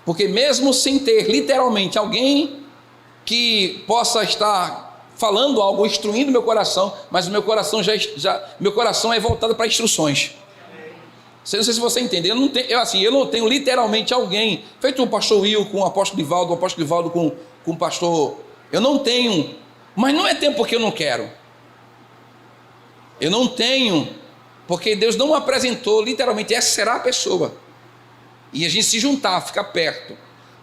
Porque mesmo sem ter literalmente alguém que possa estar falando algo, instruindo meu coração, mas o meu coração meu coração é voltado para instruções. Não sei se você entende. Eu não tenho literalmente alguém, feito o pastor Will com o apóstolo Divaldo com o pastor. Eu não tenho, mas não é tempo porque eu não quero. Eu não tenho, porque Deus não apresentou literalmente, essa será a pessoa. E a gente se juntar, ficar perto.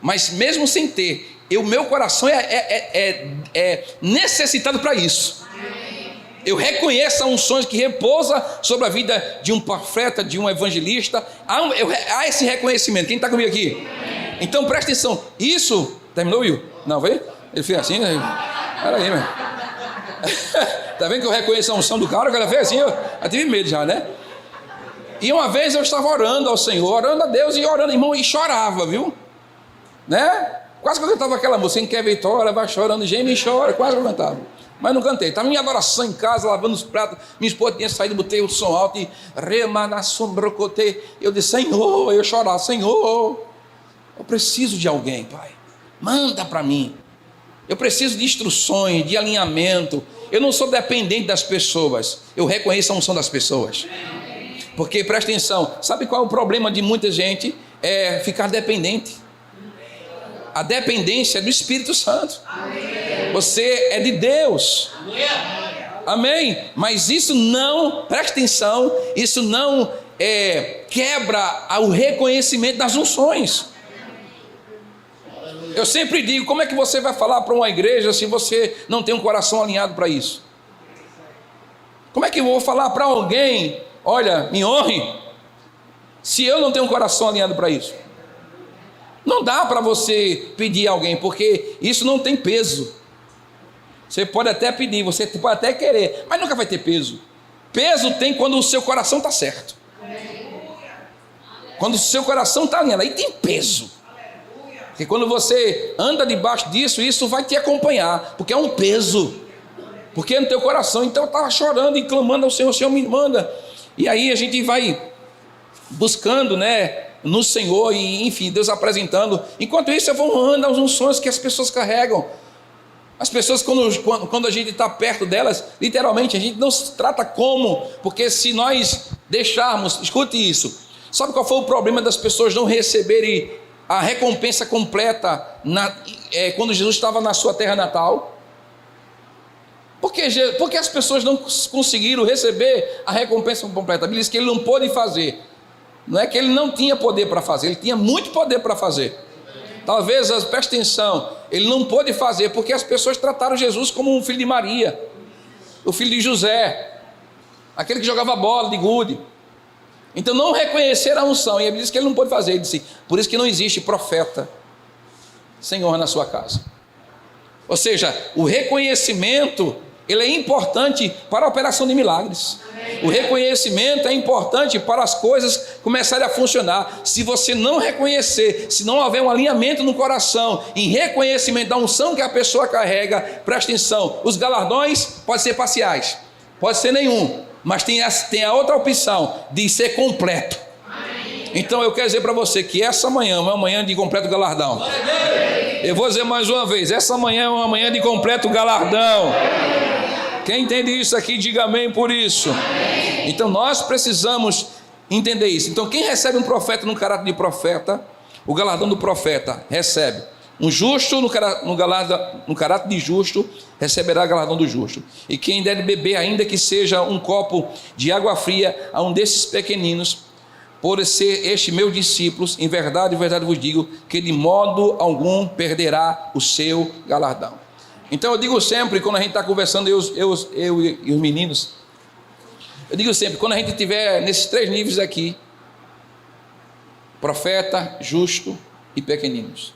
Mas mesmo sem ter, o meu coração é necessitado para isso. Eu reconheço a unções que repousa sobre a vida de um profeta, de um evangelista. Há esse reconhecimento. Quem está comigo aqui? Então presta atenção. Isso, terminou, Will? Não, veio? Ele fez assim, né? Peraí, meu. Está vendo que eu reconheço a unção do cara? O cara fez assim, eu tive medo já, né? E uma vez eu estava orando ao Senhor, orando a Deus e orando, irmão, e chorava, viu? Né? Quase que eu cantava aquela música, quem quer vitória, vai chorando, geme e chora, quase que eu cantava. Mas não cantei, estava em adoração em casa, lavando os pratos, minha esposa tinha saído, botei o som alto e remanassombrocote. Eu disse, Senhor, eu chorava, Senhor, eu preciso de alguém, Pai, manda para mim. Eu preciso de instruções, de alinhamento. Eu não sou dependente das pessoas, eu reconheço a unção das pessoas. Porque, presta atenção, sabe qual é o problema de muita gente? É ficar dependente. A dependência é do Espírito Santo. Você é de Deus. Amém? Mas isso não, presta atenção, isso não quebra o reconhecimento das unções. Eu sempre digo, como é que você vai falar para uma igreja se você não tem um coração alinhado para isso? Como é que eu vou falar para alguém, olha, me honre, se eu não tenho um coração alinhado para isso? Não dá para você pedir a alguém, porque isso não tem peso. Você pode até pedir, você pode até querer, mas nunca vai ter peso. Peso tem quando o seu coração está certo. Quando o seu coração está alinhado, aí tem peso. Porque quando você anda debaixo disso, isso vai te acompanhar, porque é um peso. Porque é no teu coração. Então eu estava chorando e clamando ao Senhor, o Senhor me manda. E aí a gente vai buscando, né, no Senhor e enfim, Deus apresentando. Enquanto isso eu vou honrando as unções que as pessoas carregam. As pessoas quando a gente está perto delas, literalmente a gente não se trata como, porque se nós deixarmos, escute isso, sabe qual foi o problema das pessoas não receberem a recompensa completa quando Jesus estava na sua terra natal? Porque as pessoas não conseguiram receber a recompensa completa? A Bíblia diz que ele não pôde fazer. Não é que ele não tinha poder para fazer, ele tinha muito poder para fazer. Talvez, preste atenção, ele não pôde fazer porque as pessoas trataram Jesus como um filho de Maria, o filho de José, aquele que jogava bola de gude. Então não reconheceram a unção, e ele disse que ele não pôde fazer. Ele disse, por isso que não existe profeta sem honra na sua casa. Ou seja, o reconhecimento ele é importante para a operação de milagres. O reconhecimento é importante para as coisas começarem a funcionar. Se você não reconhecer, se não houver um alinhamento no coração, em reconhecimento da unção que a pessoa carrega, presta atenção, os galardões podem ser parciais, pode ser nenhum, mas tem a outra opção de ser completo. Então eu quero dizer para você que essa manhã é uma manhã de completo galardão. Eu vou dizer mais uma vez, essa manhã é uma manhã de completo galardão. Quem entende isso aqui, diga amém por isso. Então nós precisamos entender isso. Então quem recebe um profeta no caráter de profeta, o galardão do profeta recebe. Um justo no caráter de justo receberá o galardão do justo. E quem der de beber, ainda que seja um copo de água fria, a um desses pequeninos, por ser este meu discípulo, em verdade vos digo, que de modo algum perderá o seu galardão. Então eu digo sempre, quando a gente está conversando, eu e os meninos, eu digo sempre, quando a gente estiver nesses 3 níveis aqui, profeta, justo e pequeninos,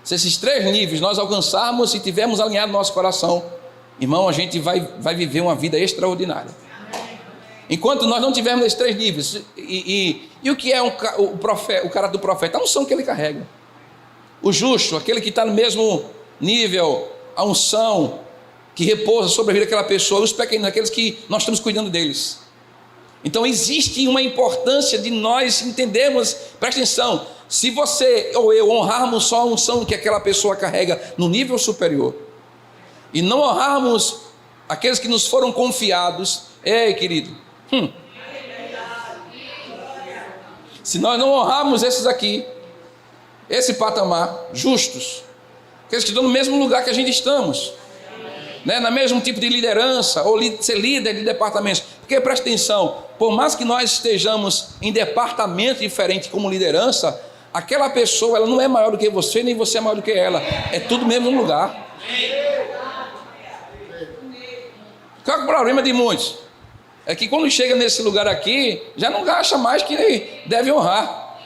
se esses 3 níveis nós alcançarmos e tivermos alinhado nosso coração, irmão, a gente vai viver uma vida extraordinária. Enquanto nós não tivermos esses 3 níveis, e o que é o caráter do profeta? A unção que ele carrega. O justo, aquele que está no mesmo nível, a unção que repousa sobre a vida daquela pessoa, os pequenos, aqueles que nós estamos cuidando deles. Então existe uma importância de nós entendermos, presta atenção, se você ou eu honrarmos só a unção que aquela pessoa carrega no nível superior, e não honrarmos aqueles que nos foram confiados, ei querido, se nós não honrarmos esses aqui, esse patamar, justos, aqueles que estão no mesmo lugar que a gente estamos, né? No mesmo tipo de liderança, ou ser líder de departamentos, porque presta atenção, por mais que nós estejamos em departamento diferente como liderança, aquela pessoa, ela não é maior do que você, nem você é maior do que ela, é tudo mesmo no lugar. Qual é o problema de muitos? É que quando chega nesse lugar aqui, já não acha mais que deve honrar.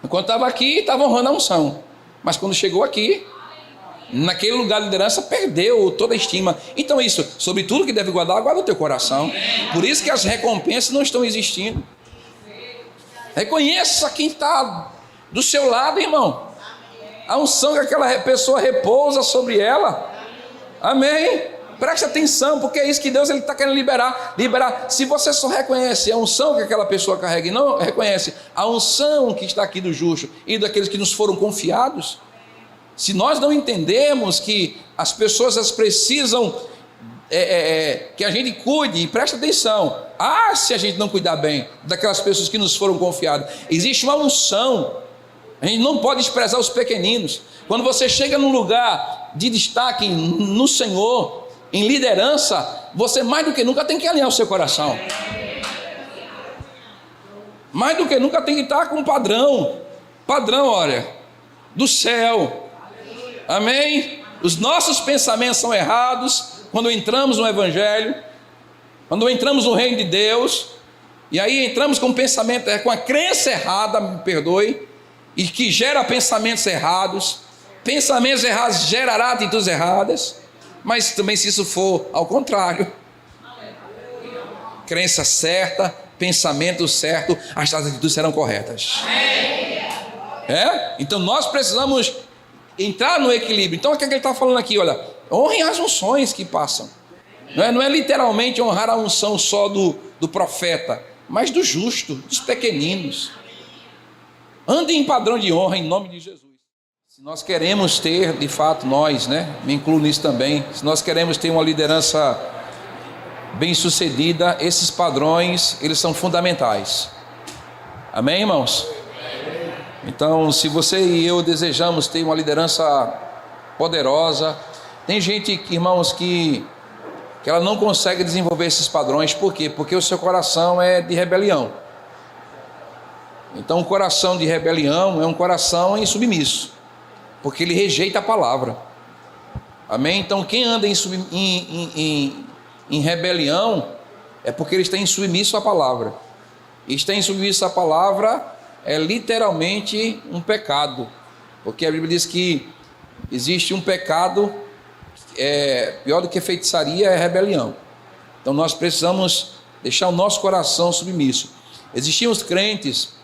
Enquanto estava aqui, estava honrando a unção. Mas quando chegou aqui, naquele lugar de liderança, perdeu toda a estima. Então isso, sobre tudo que deve guardar, guarda o teu coração. Por isso que as recompensas não estão existindo. Reconheça quem está do seu lado, irmão. A unção que aquela pessoa repousa sobre ela. Amém? Preste atenção, porque é isso que Deus está querendo liberar. Se você só reconhece a unção que aquela pessoa carrega e não reconhece a unção que está aqui do justo e daqueles que nos foram confiados, se nós não entendermos que as pessoas elas precisam que a gente cuide, e preste atenção, se a gente não cuidar bem daquelas pessoas que nos foram confiadas, existe uma unção. A gente não pode desprezar os pequeninos. Quando você chega num lugar de destaque no Senhor, em liderança, você mais do que nunca tem que alinhar o seu coração. Mais do que nunca tem que estar com um padrão, olha, do céu. Amém? Os nossos pensamentos são errados quando entramos no Evangelho, quando entramos no reino de Deus, e aí entramos com um pensamento, com a crença errada, me perdoe, e que gera pensamentos errados gerará atitudes erradas. Mas também se isso for ao contrário, crença certa, pensamento certo, as atitudes serão corretas. Então nós precisamos entrar no equilíbrio. Então o que ele está falando aqui? Olha, honrem as unções que passam. Não é literalmente honrar a unção só do profeta, mas do justo, dos pequeninos. Andem em padrão de honra em nome de Jesus. Se nós queremos ter, de fato, me incluo nisso também, se nós queremos ter uma liderança bem-sucedida, esses padrões, eles são fundamentais. Amém, irmãos? Então, se você e eu desejamos ter uma liderança poderosa, tem gente, irmãos, que ela não consegue desenvolver esses padrões. Por quê? Porque o seu coração é de rebelião. Então, o coração de rebelião é um coração insubmisso, porque ele rejeita a palavra. Amém? Então quem anda em rebelião é porque ele está insubmisso à palavra. E estar insubmisso à palavra é literalmente um pecado, porque a Bíblia diz que existe um pecado pior do que feitiçaria é rebelião. Então nós precisamos deixar o nosso coração submisso. Existiam os crentes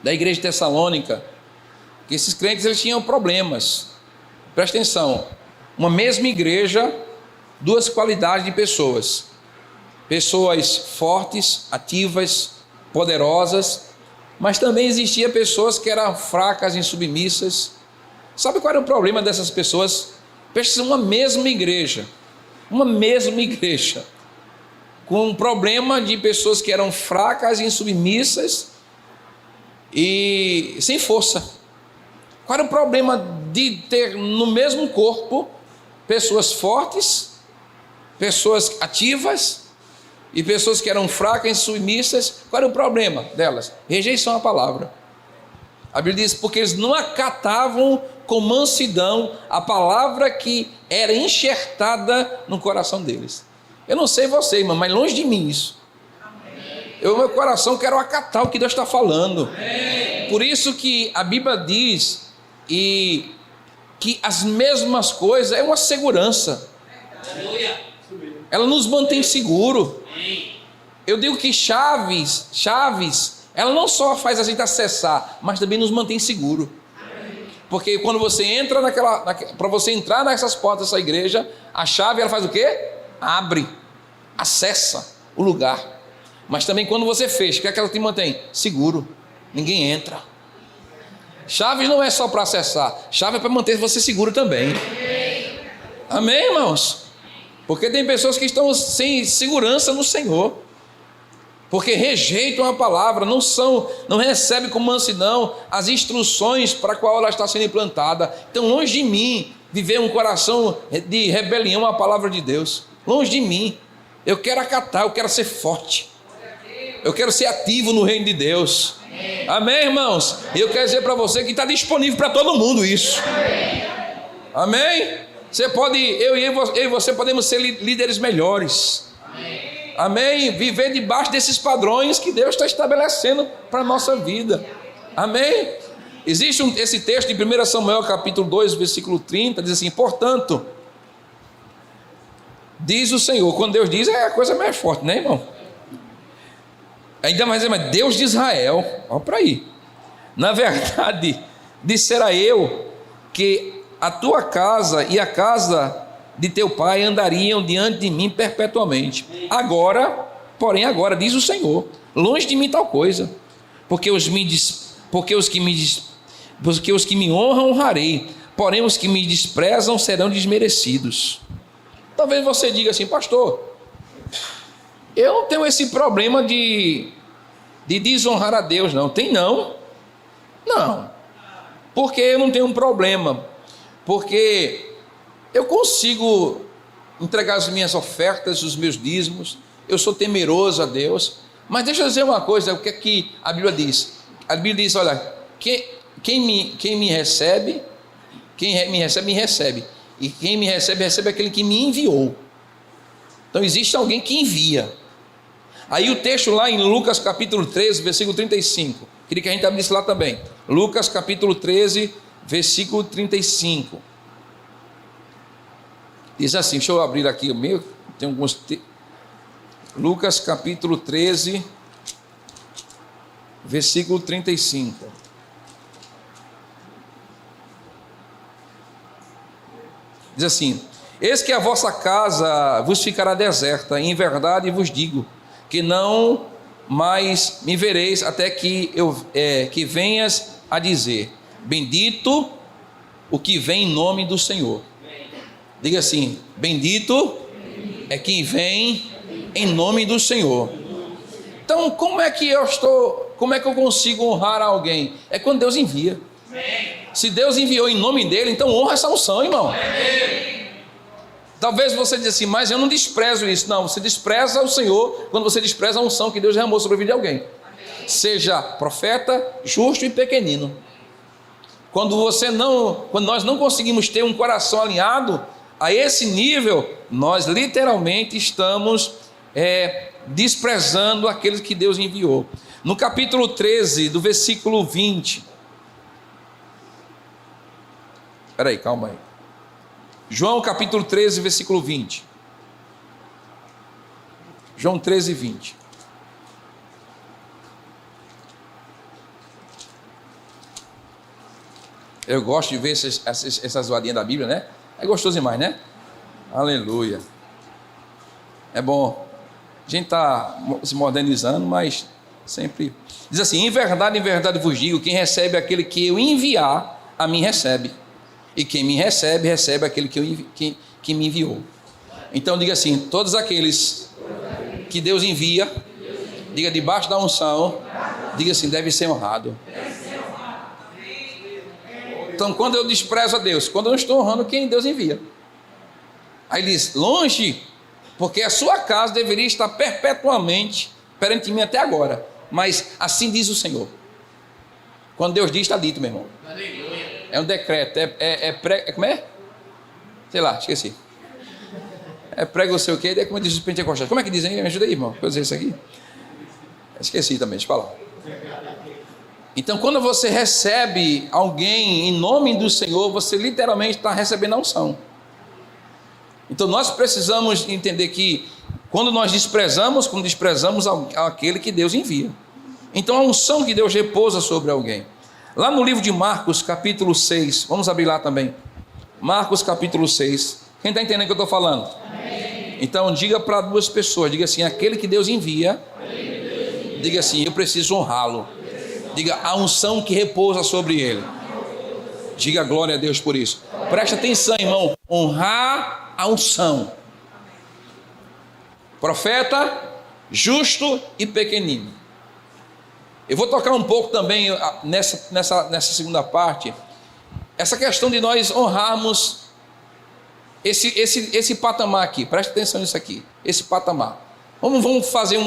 da igreja de Tessalônica, que esses crentes eles tinham problemas. Presta atenção, uma mesma igreja, duas qualidades de pessoas. Pessoas fortes, ativas, poderosas, mas também existia pessoas que eram fracas, insubmissas. Sabe qual era o problema dessas pessoas? Presta uma mesma igreja, com um problema de pessoas que eram fracas, insubmissas e sem força. Qual era o problema de ter no mesmo corpo pessoas fortes, pessoas ativas e pessoas que eram fracas, insubmissas? Qual era o problema delas? Rejeição à palavra. A Bíblia diz, porque eles não acatavam com mansidão a palavra que era enxertada no coração deles. Eu não sei você, irmão, mas longe de mim isso. Meu coração quero acatar o que Deus está falando. Por isso que a Bíblia diz que as mesmas coisas é uma segurança. Ela nos mantém seguro. Eu digo que chaves, ela não só faz a gente acessar, mas também nos mantém seguro. Porque quando você entra para você entrar nessas portas dessa igreja, a chave ela faz o quê? Abre, acessa o lugar. Mas também quando você fecha, o que é que ela te mantém? Seguro, ninguém entra. Chaves não é só para acessar, chave é para manter você seguro também. Amém, irmãos? Porque tem pessoas que estão sem segurança no Senhor, porque rejeitam a palavra, não recebem com mansidão as instruções para a qual ela está sendo implantada. Então, longe de mim viver um coração de rebelião à palavra de Deus. Longe de mim. Eu quero acatar, eu quero ser forte. Eu quero ser ativo no reino de Deus. Amém, irmãos? E eu quero dizer para você que está disponível para todo mundo isso. Amém? Você pode, eu e você podemos ser líderes melhores. Amém? Viver debaixo desses padrões que Deus está estabelecendo para a nossa vida. Amém? Existe esse texto em 1 Samuel capítulo 2, versículo 30, diz assim, portanto, diz o Senhor, quando Deus diz é a coisa mais forte, né, irmão? Ainda mais, mas Deus de Israel, olha para aí, na verdade, dissera eu que a tua casa e a casa de teu pai andariam diante de mim perpetuamente. Porém agora, diz o Senhor, longe de mim tal coisa, porque os que me honram honrarei, porém os que me desprezam serão desmerecidos. Talvez você diga assim, pastor, eu não tenho esse problema de desonrar a Deus, não. Tem não? Não. Porque eu não tenho um problema. Porque eu consigo entregar as minhas ofertas, os meus dízimos. Eu sou temeroso a Deus. Mas deixa eu dizer uma coisa, o que é que a Bíblia diz? A Bíblia diz, olha, quem me recebe, me recebe. E quem me recebe, recebe aquele que me enviou. Então existe alguém que envia. Aí o texto lá em Lucas capítulo 13, versículo 35. Queria que a gente abrisse lá também. Lucas capítulo 13, versículo 35. Diz assim, deixa eu abrir aqui o meu. Tem alguns... Lucas capítulo 13, versículo 35. Diz assim, eis que a vossa casa vos ficará deserta, em verdade vos digo, que não mais me vereis até que venhas a dizer, bendito o que vem em nome do Senhor. Diga assim, bendito é quem vem em nome do Senhor. Então, como é que eu consigo honrar alguém? É quando Deus envia. Se Deus enviou em nome dele, então honra essa unção, irmão. Talvez você diga assim, mas eu não desprezo isso. Não, você despreza o Senhor quando você despreza a unção que Deus derramou sobre a vida de alguém. Seja profeta, justo e pequenino. Quando nós não conseguimos ter um coração alinhado a esse nível, nós literalmente estamos desprezando aqueles que Deus enviou. No capítulo 13, do versículo 20. Espera aí, calma aí. João capítulo 13, versículo 20. João 13, 20. Eu gosto de ver essas zoadinhas da Bíblia, né? É gostoso demais, né? Aleluia. É bom. A gente está se modernizando, mas sempre... Diz assim: em verdade vos digo, quem recebe aquele que eu enviar, a mim recebe. E quem me recebe, recebe aquele que me enviou. Então diga assim: todos aqueles que Deus envia, diga debaixo da unção, diga assim: deve ser honrado. Então quando eu desprezo a Deus, quando eu não estou honrando quem Deus envia, aí ele diz: longe, porque a sua casa deveria estar perpetuamente perante mim até agora, mas assim diz o Senhor. Quando Deus diz, está dito, meu irmão. É um decreto, como é? Sei lá, esqueci. É prego o seu quê? É como diz os pentecostais. Como é que dizem? Me ajuda aí, irmão. Vou dizer isso aqui. Esqueci também, deixa eu falar. Então, quando você recebe alguém em nome do Senhor, você literalmente está recebendo a unção. Então, nós precisamos entender que quando desprezamos aquele que Deus envia. Então, a unção que Deus repousa sobre alguém. Lá no livro de Marcos, capítulo 6, vamos abrir lá também. Marcos, capítulo 6. Quem está entendendo o que eu estou falando? Amém. Então, diga para duas pessoas, diga assim: aquele que Deus envia, diga assim: eu preciso honrá-lo. Diga: a unção que repousa sobre ele. Diga glória a Deus por isso. Preste atenção, irmão. Honrar a unção. Profeta, justo e pequenino. Eu vou tocar um pouco também nessa segunda parte, essa questão de nós honrarmos esse patamar aqui. Preste atenção nisso aqui, esse patamar. Vamos fazer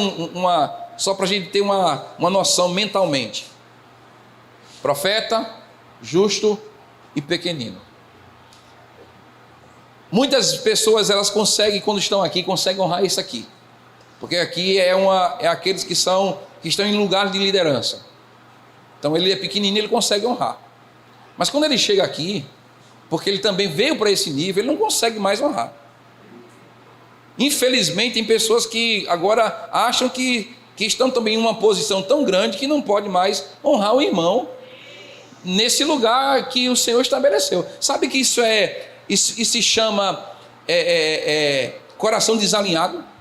só para a gente ter uma noção mentalmente. Profeta, justo e pequenino. Muitas pessoas, elas conseguem, quando estão aqui, conseguem honrar isso aqui. Porque aqui é aqueles que estão em lugares de liderança. Então ele é pequenininho, ele consegue honrar. Mas quando ele chega aqui, porque ele também veio para esse nível, ele não consegue mais honrar. Infelizmente, tem pessoas que agora acham que estão também em uma posição tão grande que não pode mais honrar o irmão nesse lugar que o Senhor estabeleceu. Sabe que isso se chama coração desalinhado?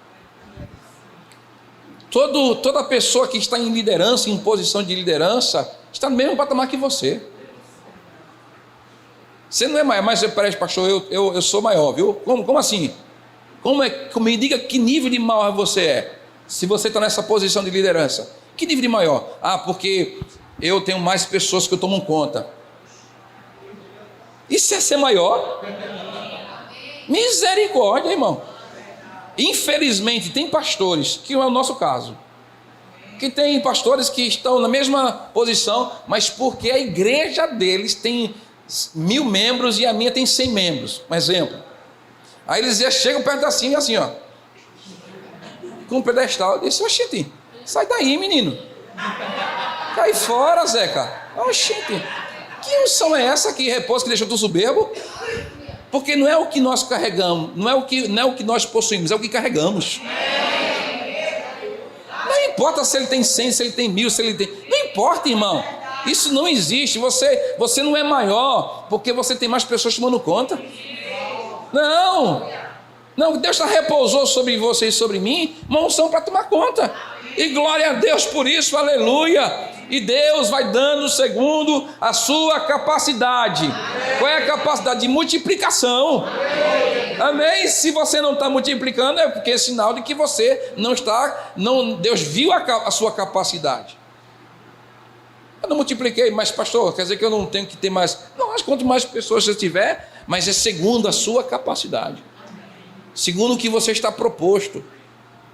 Toda pessoa que está em liderança, em posição de liderança, está no mesmo patamar que você. Você não é maior, mas parece, pastor, eu sou maior, viu? Como assim? Me diga que nível de maior você é, se você está nessa posição de liderança. Que nível de maior? Ah, porque eu tenho mais pessoas que eu tomo conta. Isso é ser maior? Misericórdia, irmão. Infelizmente, tem pastores, que não é o nosso caso, que tem pastores que estão na mesma posição, mas porque a igreja deles tem 1000 membros e a minha tem 100 membros, um exemplo. Aí eles já chegam perto assim, e assim, ó, com um pedestal. Eu disse: oxente, sai daí, menino, cai fora, Zeca. Oxente, que unção é essa que repousa, que deixa tu soberbo? Porque não é o que nós carregamos, não é o que nós possuímos, é o que carregamos. Não importa se ele tem 100, se ele tem 1000, se ele tem... Não importa, irmão. Isso não existe. Você não é maior porque você tem mais pessoas tomando conta. Não, Deus já repousou sobre você e sobre mim uma unção para tomar conta. E glória a Deus por isso, aleluia. E Deus vai dando segundo a sua capacidade. Qual é a capacidade? De multiplicação. Amém? Se você não está multiplicando, é porque é sinal de que você não está. Deus viu a sua capacidade. Eu não multipliquei, mas pastor, quer dizer que eu não tenho que ter mais. Não, mas quanto mais pessoas você tiver, mas é segundo a sua capacidade. Segundo o que você está proposto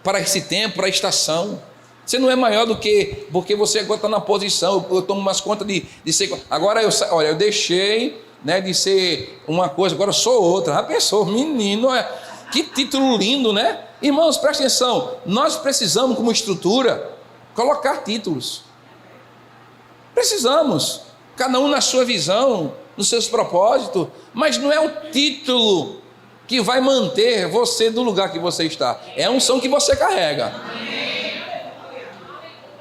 para esse tempo, para a estação. Você não é maior do que, porque você agora está na posição, eu tomo umas contas de ser, agora eu deixei, né, de ser uma coisa, agora eu sou outra. Já pensou, menino, que título lindo, né? Irmãos, presta atenção, nós precisamos como estrutura colocar títulos, precisamos, cada um na sua visão, nos seus propósitos, mas não é o título que vai manter você do lugar que você está, é a unção que você carrega.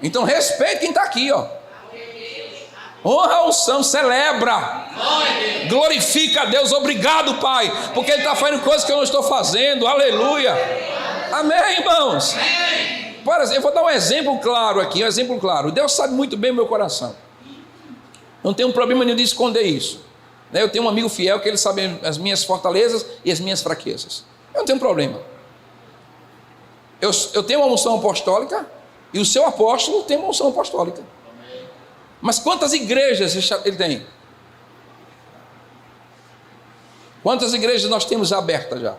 Então respeite quem está aqui, ó. Honra a unção, celebra, glorifica a Deus. Obrigado, Pai, porque Ele está fazendo coisas que eu não estou fazendo. Aleluia, amém, irmãos. Por exemplo, eu vou dar um exemplo claro aqui, um exemplo claro. Deus sabe muito bem o meu coração, não tenho problema nenhum de esconder isso. Eu tenho um amigo fiel que ele sabe as minhas fortalezas e as minhas fraquezas. Eu não tenho problema. Eu tenho uma unção apostólica e o seu apóstolo tem uma unção apostólica. Mas quantas igrejas ele tem? Quantas igrejas nós temos abertas já?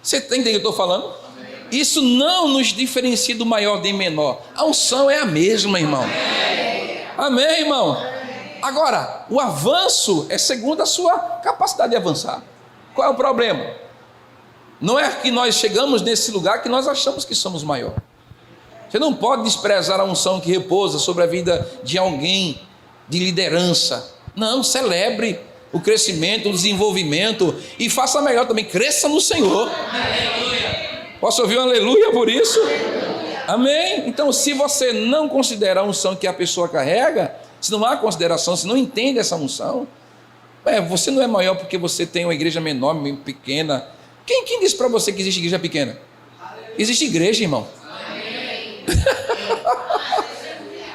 Você entende o que eu estou falando? Isso não nos diferencia do maior nem menor. A unção é a mesma, irmão. Amém, irmão? Agora, o avanço é segundo a sua capacidade de avançar. Qual é o problema? Não é que nós chegamos nesse lugar que nós achamos que somos maior. Você não pode desprezar a unção que repousa sobre a vida de alguém de liderança. Não, celebre o crescimento, o desenvolvimento e faça melhor também, cresça no Senhor. Aleluia. Posso ouvir um aleluia por isso? Amém? Então, se você não considera a unção que a pessoa carrega, se não há consideração, se não entende essa unção, você não é maior porque você tem uma igreja menor, pequena. Quem disse para você que existe igreja pequena? Existe igreja, irmão.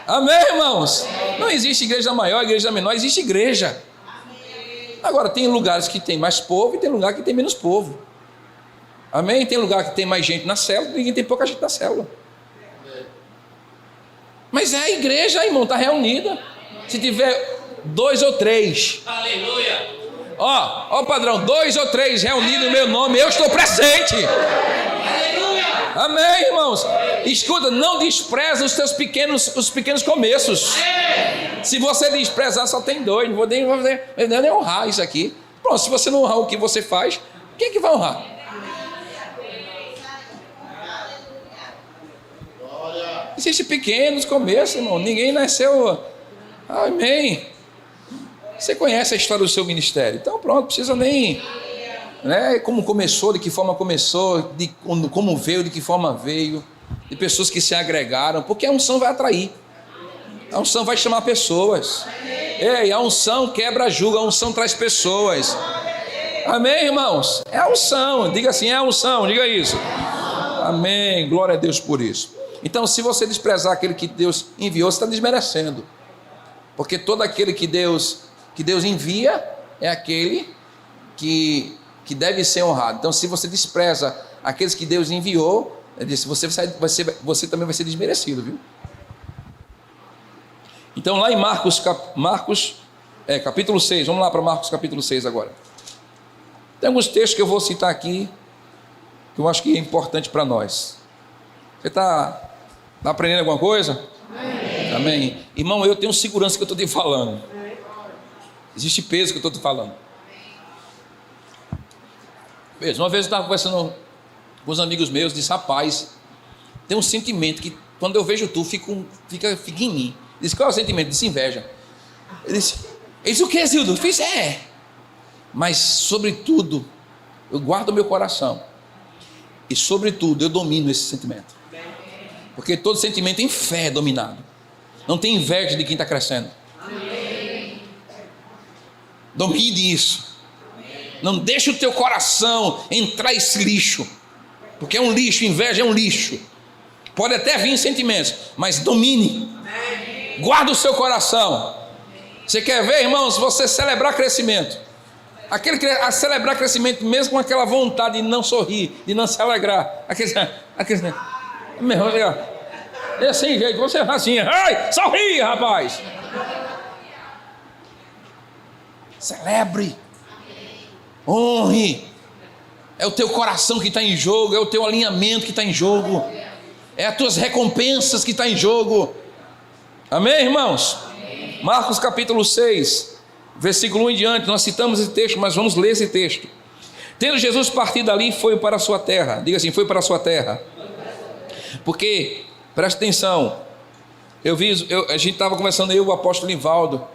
Amém, irmãos? Não existe igreja maior, igreja menor, existe igreja. Agora, tem lugares que tem mais povo e tem lugar que tem menos povo. Amém? Tem lugar que tem mais gente na célula e tem pouca gente na célula. Mas é a igreja, irmão, está reunida. Se tiver 2 ou 3, aleluia. Ó padrão, 2 ou 3 reunidos no meu nome, eu estou presente. Amém, irmãos? Escuta, não despreza os pequenos começos. Se você desprezar, só tem 2. Não vou nem honrar isso aqui. Pronto, se você não honrar o que você faz, quem é que vai honrar? Existem pequenos começos, irmão. Ninguém nasceu. Amém. Você conhece a história do seu ministério. Então pronto, não precisa nem... como começou, de que forma começou, de como veio, de que forma veio, de pessoas que se agregaram, porque a unção vai atrair, a unção vai chamar pessoas. A unção quebra, julga, a unção traz pessoas. Amém, irmãos? É a unção, diga assim, é a unção, diga isso. Amém, glória a Deus por isso. Então, se você desprezar aquele que Deus enviou, você está desmerecendo, porque todo aquele que Deus envia é aquele que deve ser honrado. Então, se você despreza aqueles que Deus enviou, ele disse, você também vai ser desmerecido, viu? Então, lá em Marcos capítulo 6, vamos lá para Marcos capítulo 6 agora. Tem alguns textos que eu vou citar aqui, que eu acho que é importante para nós. Você está aprendendo alguma coisa? Amém. Amém. Irmão, eu tenho segurança que eu estou te falando. Existe peso que eu estou te falando. Uma vez eu estava conversando com os amigos meus, disse, rapaz, tem um sentimento que quando eu vejo tu, fica em mim. Disse, qual é o sentimento? Disse, inveja. Ele disse, o que, Zildo? Eu fiz, mas sobretudo, eu guardo o meu coração. E sobretudo, eu domino esse sentimento. Porque todo sentimento em fé é dominado. Não tem inveja de quem está crescendo. Amém. Domine isso. Não deixe o teu coração entrar esse lixo, porque é um lixo, inveja é um lixo. Pode até vir sentimentos, mas domine. Guarda o seu coração. Você quer ver, irmãos, você celebrar crescimento, aquele que a celebrar crescimento mesmo com aquela vontade de não sorrir, de não se alegrar, aquele é assim, jeito, você é assim, ai, sorri, rapaz. Celebre, honre. É o teu coração que está em jogo, é o teu alinhamento que está em jogo, é as tuas recompensas que está em jogo. Amém, irmãos? Amém. Marcos capítulo 6, versículo 1 em diante, nós citamos esse texto, mas vamos ler esse texto. Tendo Jesus partido dali, foi para a sua terra. Diga assim, foi para a sua terra. Porque, presta atenção, a gente estava conversando, eu e o apóstolo Livaldo,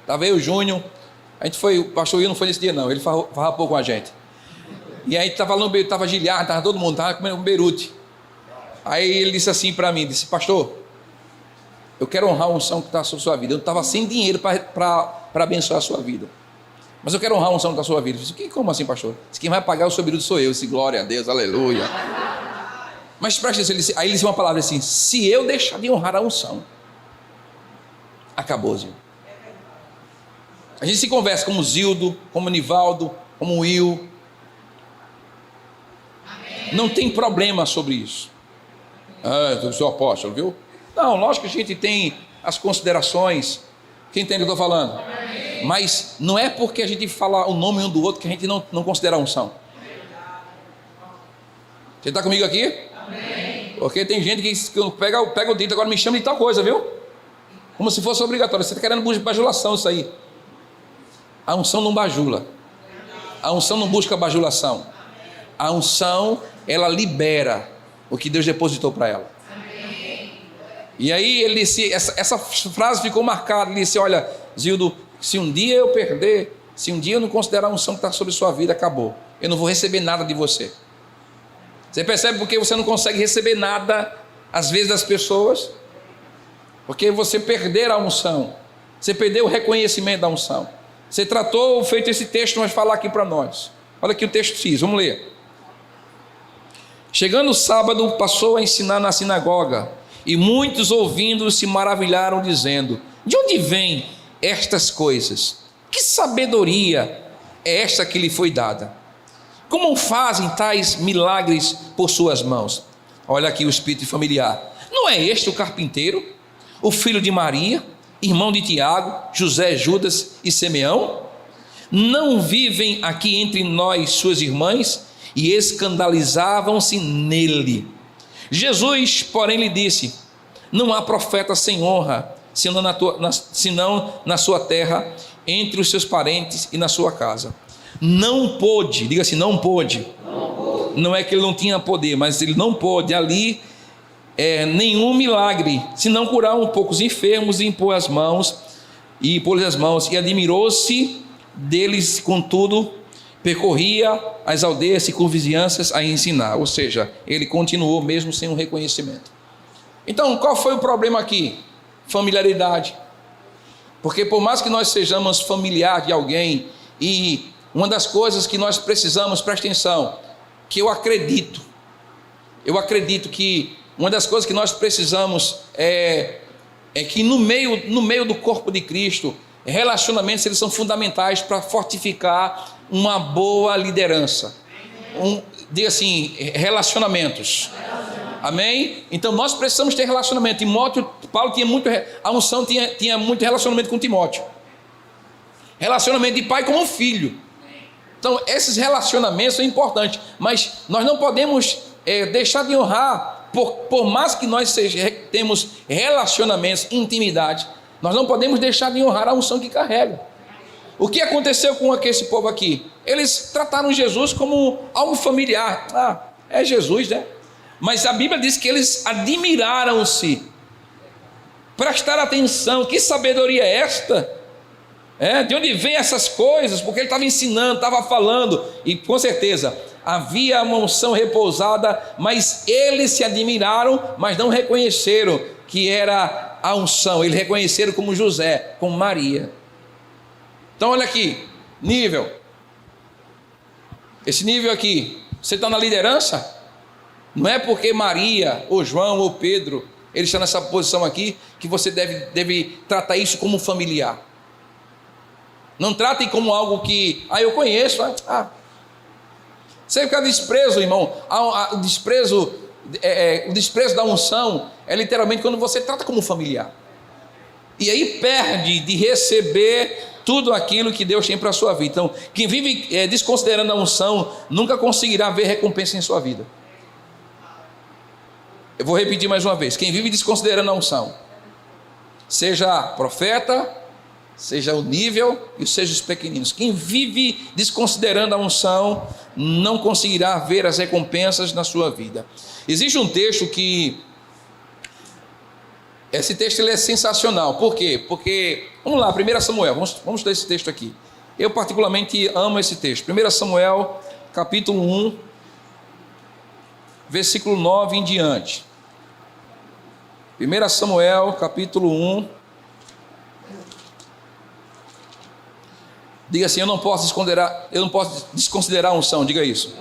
estava eu e o Júnior, A gente foi, o pastor Will não foi nesse dia não, ele farrapou com a gente. E aí estava lá no Beirute, estava Giliar, estava todo mundo, estava comendo um Beirute. Aí ele disse assim para mim, disse, pastor, eu quero honrar a unção que está sobre a sua vida. Eu estava sem dinheiro para abençoar a sua vida. Mas eu quero honrar a unção da sua vida. Eu disse, como assim, pastor? Disse, quem vai pagar o seu Beirute sou eu. Eu disse, glória a Deus, aleluia. Mas preste atenção, aí ele disse uma palavra assim, se eu deixar de honrar a unção, acabou, Zildo. A gente se conversa como Zildo, como Nivaldo, como Will. Amém. Não tem problema sobre isso. Eu sou apóstolo, viu? Não, lógico que a gente tem as considerações. Quem entende o que eu estou falando? Amém. Mas não é porque a gente fala o nome um do outro que a gente não considera a unção. Você está comigo aqui? Amém. Porque tem gente que pega o dito, agora me chama de tal coisa, viu? Como se fosse obrigatório. Você está querendo bajulação isso aí. A unção não bajula. A unção não busca bajulação. A unção, ela libera o que Deus depositou para ela. E aí ele disse, essa frase ficou marcada. Ele disse, olha, Zildo, se um dia eu perder, se um dia eu não considerar a unção que está sobre sua vida, acabou. Eu não vou receber nada de você. Você percebe porque você não consegue receber nada, às vezes, das pessoas? Porque você perdeu a unção. Você perdeu o reconhecimento da unção. Você tratou, feito esse texto, mas falar aqui para nós. Olha aqui o texto diz, vamos ler. Chegando o sábado, passou a ensinar na sinagoga, e muitos ouvindo se maravilharam, dizendo, de onde vêm estas coisas? Que sabedoria é esta que lhe foi dada? Como fazem tais milagres por suas mãos? Olha aqui o espírito familiar. Não é este o carpinteiro, o filho de Maria, irmão de Tiago, José, Judas e Simeão? Não vivem aqui entre nós suas irmãs? E escandalizavam-se nele. Jesus, porém, lhe disse, não há profeta sem honra, senão na sua terra, entre os seus parentes e na sua casa. Não pôde, diga assim, não pôde. Não é que ele não tinha poder, mas ele não pôde ali nenhum milagre, senão curar um pouco os enfermos e impor-lhes as mãos, e admirou-se deles, contudo, percorria as aldeias e circunvizinhanças a ensinar, ou seja, ele continuou mesmo sem um reconhecimento. Então, qual foi o problema aqui? Familiaridade. Porque por mais que nós sejamos familiar de alguém, e uma das coisas que nós precisamos, presta atenção, que eu acredito que uma das coisas que nós precisamos é que no meio do corpo de Cristo, relacionamentos eles são fundamentais para fortificar uma boa liderança. Diga assim, relacionamentos. Amém? Então nós precisamos ter relacionamento. Paulo tinha muito, a unção tinha muito relacionamento com Timóteo. Relacionamento de pai com filho. Então esses relacionamentos são importantes, mas nós não podemos deixar de honrar, por mais que nós temos relacionamentos, intimidade, nós não podemos deixar de honrar a unção que carrega. O que aconteceu com esse povo aqui? Eles trataram Jesus como algo familiar. É Jesus, né? Mas a Bíblia diz que eles admiraram-se. Prestaram atenção, que sabedoria é esta? De onde vem essas coisas? Porque ele estava ensinando, estava falando, e com certeza havia uma unção repousada, mas eles se admiraram, mas não reconheceram que era a unção. Eles reconheceram como José, como Maria. Então olha aqui, nível. Esse nível aqui, você está na liderança? Não é porque Maria, ou João, ou Pedro, eles estão nessa posição aqui, que você deve tratar isso como familiar. Não tratem como algo que, eu conheço. Você fica desprezo, irmão. O desprezo da unção é literalmente quando você trata como familiar. E aí perde de receber tudo aquilo que Deus tem para a sua vida. Então, quem vive desconsiderando a unção, nunca conseguirá ver recompensa em sua vida. Eu vou repetir mais uma vez. Quem vive desconsiderando a unção, seja profeta, seja o nível e seja os pequeninos, quem vive desconsiderando a unção, não conseguirá ver as recompensas na sua vida. Existe um texto que... esse texto ele é sensacional. Por quê? Porque, vamos lá, 1 Samuel, vamos ler esse texto aqui. Eu particularmente amo esse texto. 1 Samuel, capítulo 1, versículo 9 em diante. 1 Samuel, capítulo 1. Diga assim: eu não posso desconsiderar a unção. Diga isso.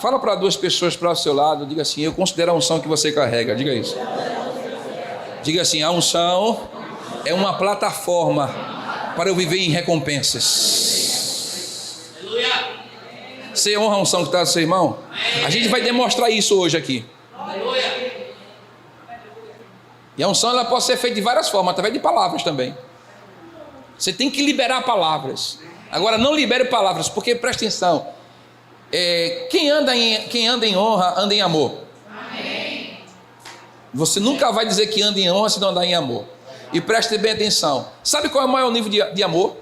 Fala para duas pessoas para o seu lado. Diga assim: eu considero a unção que você carrega. Diga isso. Diga assim: a unção é uma plataforma para eu viver em recompensas. Você honra a unção que está do seu irmão? A gente vai demonstrar isso hoje aqui. E a unção ela pode ser feita de várias formas, através de palavras também. Você tem que liberar palavras. Agora não libere palavras, porque presta atenção. Quem anda em honra, anda em amor. Amém. Você nunca vai dizer que anda em honra se não andar em amor. E preste bem atenção. Sabe qual é o maior nível de amor?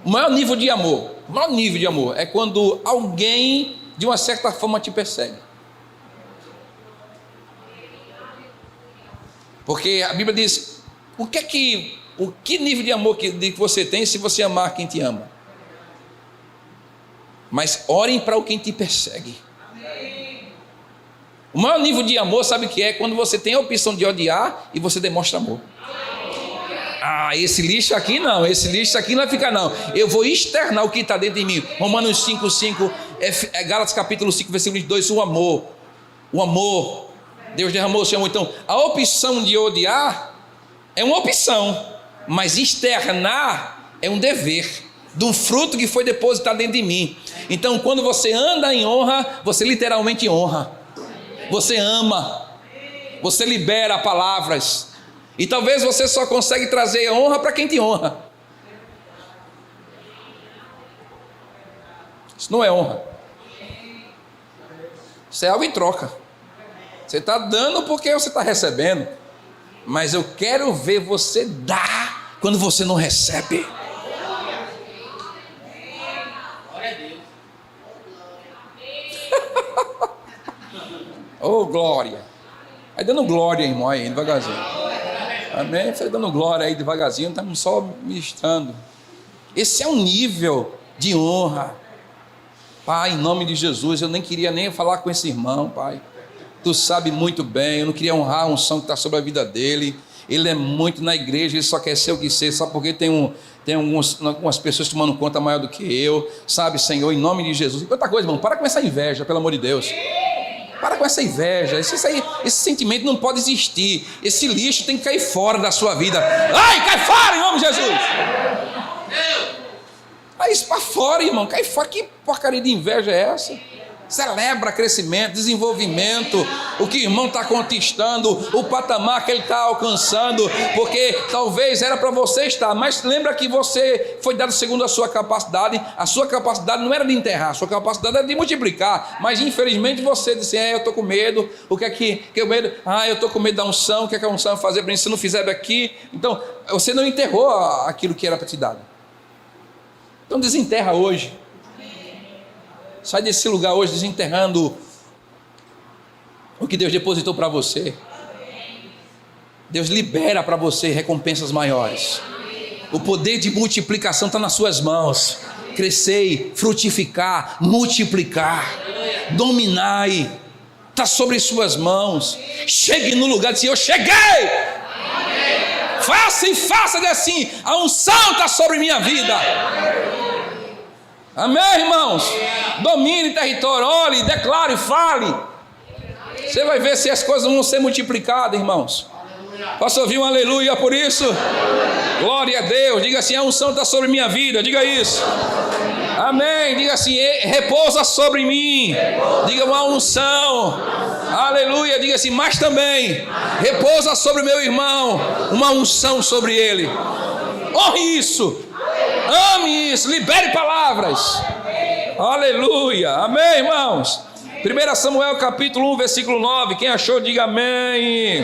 O maior nível de amor é quando alguém de uma certa forma te persegue. Porque a Bíblia diz: o que nível de amor que você tem se você amar quem te ama? Mas orem para o quem te persegue. O maior nível de amor, sabe o que é? Quando você tem a opção de odiar e você demonstra amor. Esse lixo aqui não, esse lixo aqui não vai ficar não. Eu vou externar o que está dentro de mim. Romanos 5:5, Gálatas capítulo 5, versículo 2, o amor. Deus derramou o seu amor. Então, a opção de odiar é uma opção, mas externar é um dever, de um fruto que foi depositado dentro de mim. Então, quando você anda em honra, você literalmente honra. Você ama, você libera palavras, e talvez você só consegue trazer a honra para quem te honra. Isso não é honra, isso é algo em troca. Você está dando porque você está recebendo, mas eu quero ver você dar quando você não recebe. Oh, glória. Vai dando glória, irmão, aí, devagarzinho. Amém? Vai dando glória aí, devagarzinho. Estamos só ministrando. Esse é um nível de honra. Pai, em nome de Jesus, eu nem queria nem falar com esse irmão, Pai. Tu sabe muito bem, eu não queria honrar a unção que está sobre a vida dele. Ele é muito na igreja, ele só quer ser o que ser, só porque tem algumas pessoas tomando conta maior do que eu. Sabe, Senhor, em nome de Jesus. E outra coisa, irmão, para com essa inveja, pelo amor de Deus. Para com essa inveja, esse sentimento não pode existir. Esse lixo tem que cair fora da sua vida. Ai, cai fora em nome de Jesus. Vai isso para fora, irmão, cai fora. Que porcaria de inveja é essa? Celebra crescimento, desenvolvimento, o que o irmão está conquistando, o patamar que ele está alcançando, porque talvez era para você estar, mas lembra que você foi dado segundo a sua capacidade não era de enterrar, a sua capacidade era de multiplicar, mas infelizmente você disse: eu estou com medo, o que é que eu medo? Eu estou com medo da unção, o que é que a unção vai fazer para mim se não fizer daqui? Então, você não enterrou aquilo que era para te dar. Então desenterra hoje. Sai desse lugar hoje desenterrando o que Deus depositou para você. Deus libera para você recompensas maiores. O poder de multiplicação está nas suas mãos. Crescei, frutificar, multiplicar, dominai. Está sobre suas mãos. Chegue no lugar de dizer: eu cheguei. Faça assim. A unção está sobre minha vida. Amém, irmãos? Domine território, ore, declare, fale. Você vai ver se as coisas vão ser multiplicadas, irmãos. Posso ouvir um aleluia por isso? Glória a Deus. Diga assim: a unção está sobre minha vida. Diga isso. Amém. Diga assim: repousa sobre mim. Diga uma unção. Aleluia. Diga assim: mas também repousa sobre o meu irmão. Uma unção sobre ele. Honre isso. Ame isso, libere palavras. Aleluia, amém, irmãos. 1 Samuel capítulo 1, versículo 9. Quem achou, diga amém.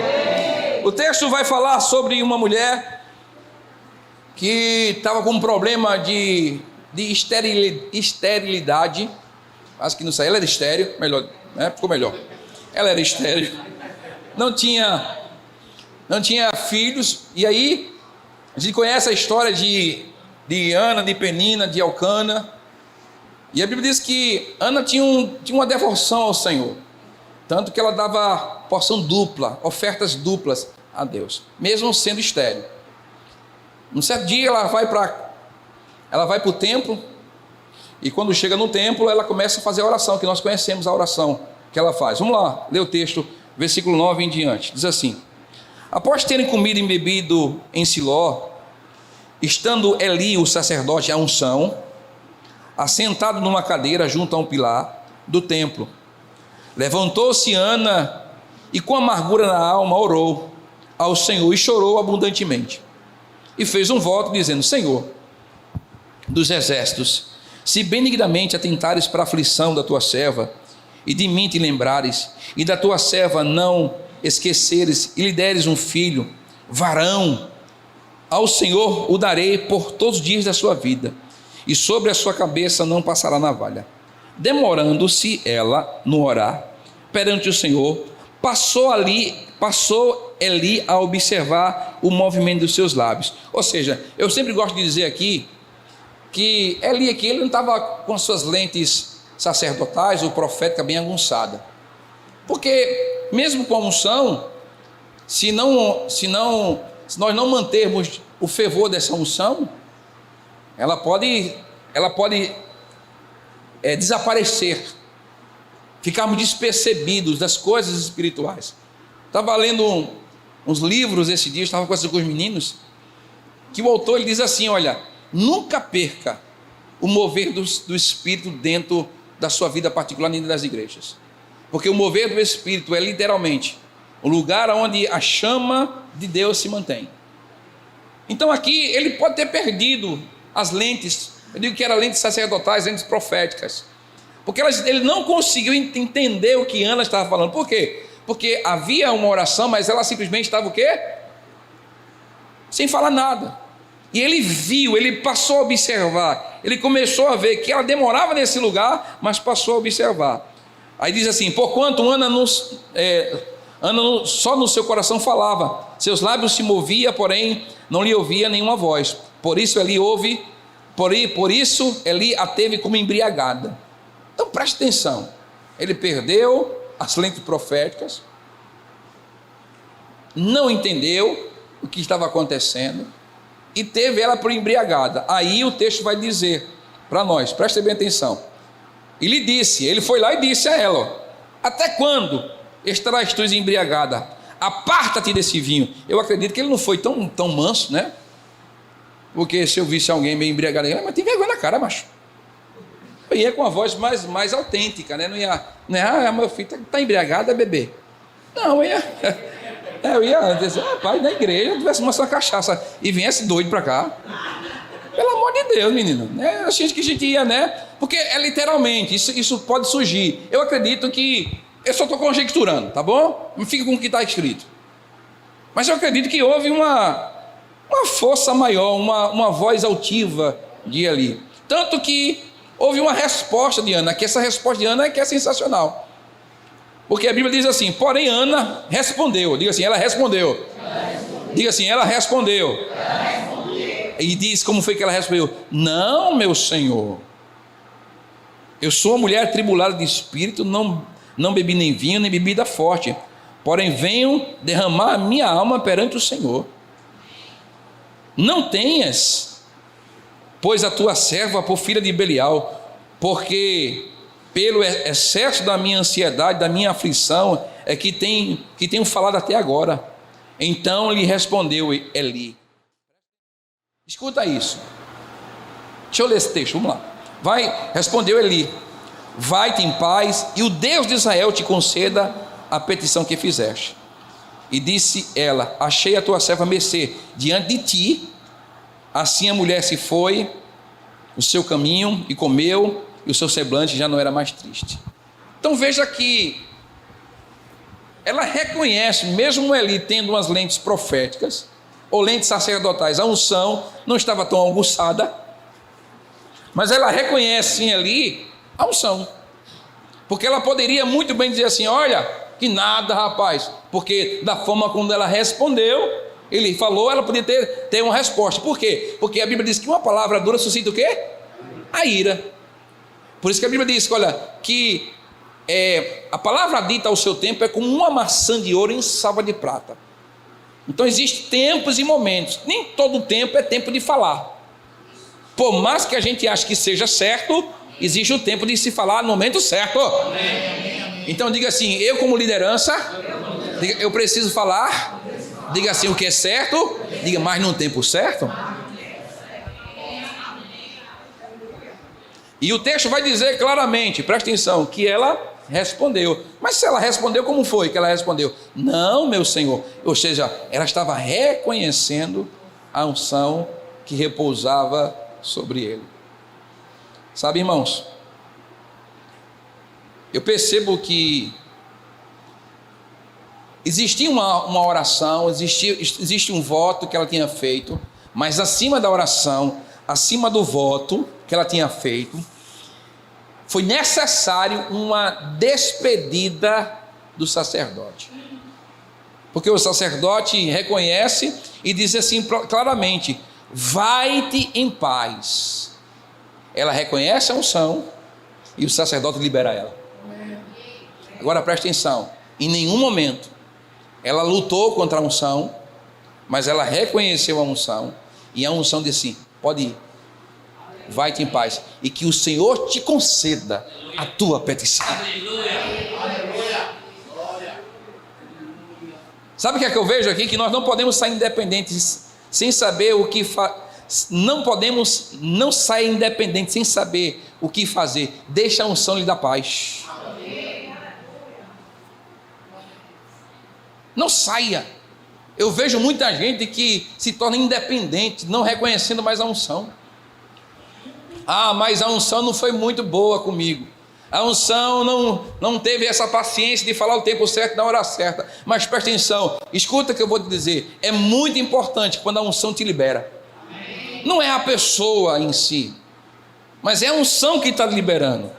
O texto vai falar sobre uma mulher que estava com um problema de esterilidade. Acho que não sei, ela era estéril, melhor, né? Ficou melhor. Ela era estéril, não tinha filhos, e aí A gente conhece a história de Ana, de Penina, de Elcana. E a Bíblia diz que Ana tinha uma devoção ao Senhor. Tanto que ela dava porção dupla, ofertas duplas a Deus, mesmo sendo estéril. Um certo dia ela vai para o templo, e quando chega no templo, ela começa a fazer a oração, que nós conhecemos a oração que ela faz. Vamos lá, ler o texto, versículo 9 em diante. Diz assim: após terem comido e bebido em Siló, estando Eli, o sacerdote, à unção, assentado numa cadeira junto a um pilar do templo, levantou-se Ana e com amargura na alma orou ao Senhor e chorou abundantemente. E fez um voto dizendo: Senhor dos exércitos, se benignamente atentares para a aflição da tua serva, e de mim te lembrares, e da tua serva não esqueceres, e lhe deres um filho, varão, ao Senhor o darei por todos os dias da sua vida, e sobre a sua cabeça não passará navalha. Demorando-se ela no orar perante o Senhor, passou Eli a observar o movimento dos seus lábios. Ou seja, eu sempre gosto de dizer aqui que Eli aqui, ele não estava com as suas lentes sacerdotais ou profética bem aguçada, porque mesmo com a unção, se nós não mantermos o fervor dessa unção, ela pode desaparecer, ficarmos despercebidos das coisas espirituais. Estava lendo uns livros esse dia, estava conversando com os meninos, que o autor ele diz assim: olha, nunca perca o mover do Espírito dentro da sua vida particular, dentro das igrejas, porque o mover do Espírito é literalmente o lugar onde a chama de Deus se mantém. Então aqui ele pode ter perdido as lentes, eu digo que eram lentes sacerdotais, lentes proféticas, porque ele não conseguiu entender o que Ana estava falando. Por quê? Porque havia uma oração, mas ela simplesmente estava o quê? Sem falar nada. E ele viu, ele passou a observar, ele começou a ver que ela demorava nesse lugar, mas passou a observar. Aí diz assim: porquanto Ana só no seu coração falava, seus lábios se moviam, porém não lhe ouvia nenhuma voz. Por isso Eli a teve como embriagada. Então preste atenção, ele perdeu as lentes proféticas, não entendeu o que estava acontecendo e teve ela por embriagada. Aí o texto vai dizer para nós, preste bem atenção, ele foi lá e disse a ela: até quando estarás tu embriagada? Aparta-te desse vinho. Eu acredito que ele não foi tão manso, né? Porque se eu visse alguém meio embriagado, mas tem vergonha na cara, macho. Eu ia com a voz mais autêntica, né? Não ia, meu filho está embriagado, é bebê. Não, eu ia dizer: rapaz, na igreja tivesse uma cachaça e viesse doido para cá. Pelo amor de Deus, menino. A gente ia, né? Porque é literalmente, isso pode surgir. Eu acredito que, eu só estou conjecturando, tá bom? Não fica com o que está escrito. Mas eu acredito que houve uma força maior, uma voz altiva de Eli. Tanto que houve uma resposta de Ana, que essa resposta de Ana é que é sensacional. Porque a Bíblia diz assim: porém Ana respondeu. Diga assim: ela respondeu. Diga assim: ela respondeu. E diz como foi que ela respondeu: não, meu Senhor, eu sou uma mulher atribulada de espírito, não bebi nem vinho, nem bebida forte, porém venho derramar a minha alma perante o Senhor. Não tenhas, pois, a tua serva por filha de Belial, porque pelo excesso da minha ansiedade, da minha aflição, é que tenho falado até agora. Então lhe respondeu Eli. Escuta isso. Deixa eu ler esse texto, vamos lá. Respondeu Eli: vai-te em paz, e o Deus de Israel te conceda a petição que fizeste. E disse ela: achei a tua serva mercê diante de ti. Assim a mulher se foi o seu caminho e comeu, e o seu semblante já não era mais triste. Então veja que ela reconhece, mesmo Eli tendo umas lentes proféticas ou lentes sacerdotais, a unção não estava tão aguçada, mas ela reconhece em Eli a unção, porque ela poderia muito bem dizer assim: olha, que nada, rapaz, porque da forma como ela respondeu, Ele falou, ela podia ter uma resposta. Por quê? Porque a Bíblia diz que uma palavra dura suscita o quê? A ira. Por isso que a Bíblia diz, olha, que a palavra dita ao seu tempo é como uma maçã de ouro em salva de prata. Então existem tempos e momentos. Nem todo tempo é tempo de falar. Por mais que a gente ache que seja certo, existe o tempo de se falar no momento certo. Então diga assim, eu como liderança, diga, eu preciso falar. Diga assim o que é certo. Diga, mas no tempo certo. E o texto vai dizer claramente, presta atenção, que ela respondeu. Mas se ela respondeu, como foi que ela respondeu? Não, meu Senhor. Ou seja, ela estava reconhecendo a unção que repousava sobre ele. Sabe, irmãos, eu percebo que existia uma oração, existe um voto que ela tinha feito, mas acima da oração, acima do voto que ela tinha feito, foi necessário uma despedida do sacerdote. Porque o sacerdote reconhece e diz assim claramente: vai-te em paz. Ela reconhece a unção e o sacerdote libera ela. Agora presta atenção, em nenhum momento ela lutou contra a unção, mas ela reconheceu a unção e a unção disse assim: pode ir, vai-te em paz, e que o Senhor te conceda a tua petição. Sabe o que é que eu vejo aqui? Que nós não podemos sair independentes sem saber o que não podemos não sair independentes sem saber o que fazer. Deixa a unção lhe dar paz. Não saia. Eu vejo muita gente que se torna independente, não reconhecendo mais a unção. Ah, mas a unção não foi muito boa comigo. A unção não teve essa paciência de falar o tempo certo na hora certa. Mas presta atenção, escuta o que eu vou te dizer. É muito importante quando a unção te libera. Não é a pessoa em si, mas é a unção que está liberando.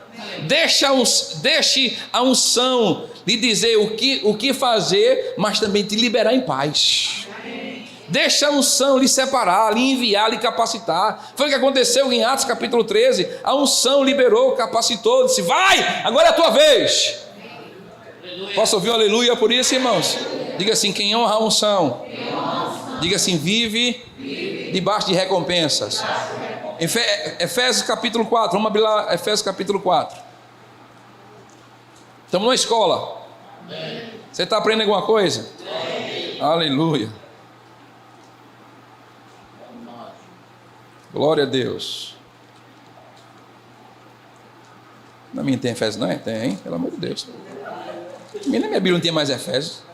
Deixe a unção lhe dizer o que fazer, mas também te liberar em paz. Deixa a unção lhe separar, lhe enviar, lhe capacitar. Foi o que aconteceu em Atos capítulo 13. A unção liberou, capacitou, disse: vai, agora é a tua vez. Posso ouvir um aleluia por isso, irmãos? Diga assim: quem honra a unção, diga assim, vive debaixo de recompensas. Efésios capítulo 4, vamos abrir lá, Efésios capítulo 4. Estamos numa escola. Você está aprendendo alguma coisa? Aleluia. Glória a Deus. Na minha tem Efésios, não é? Tem, pelo amor de Deus. Na minha Bíblia não tem mais Efésios.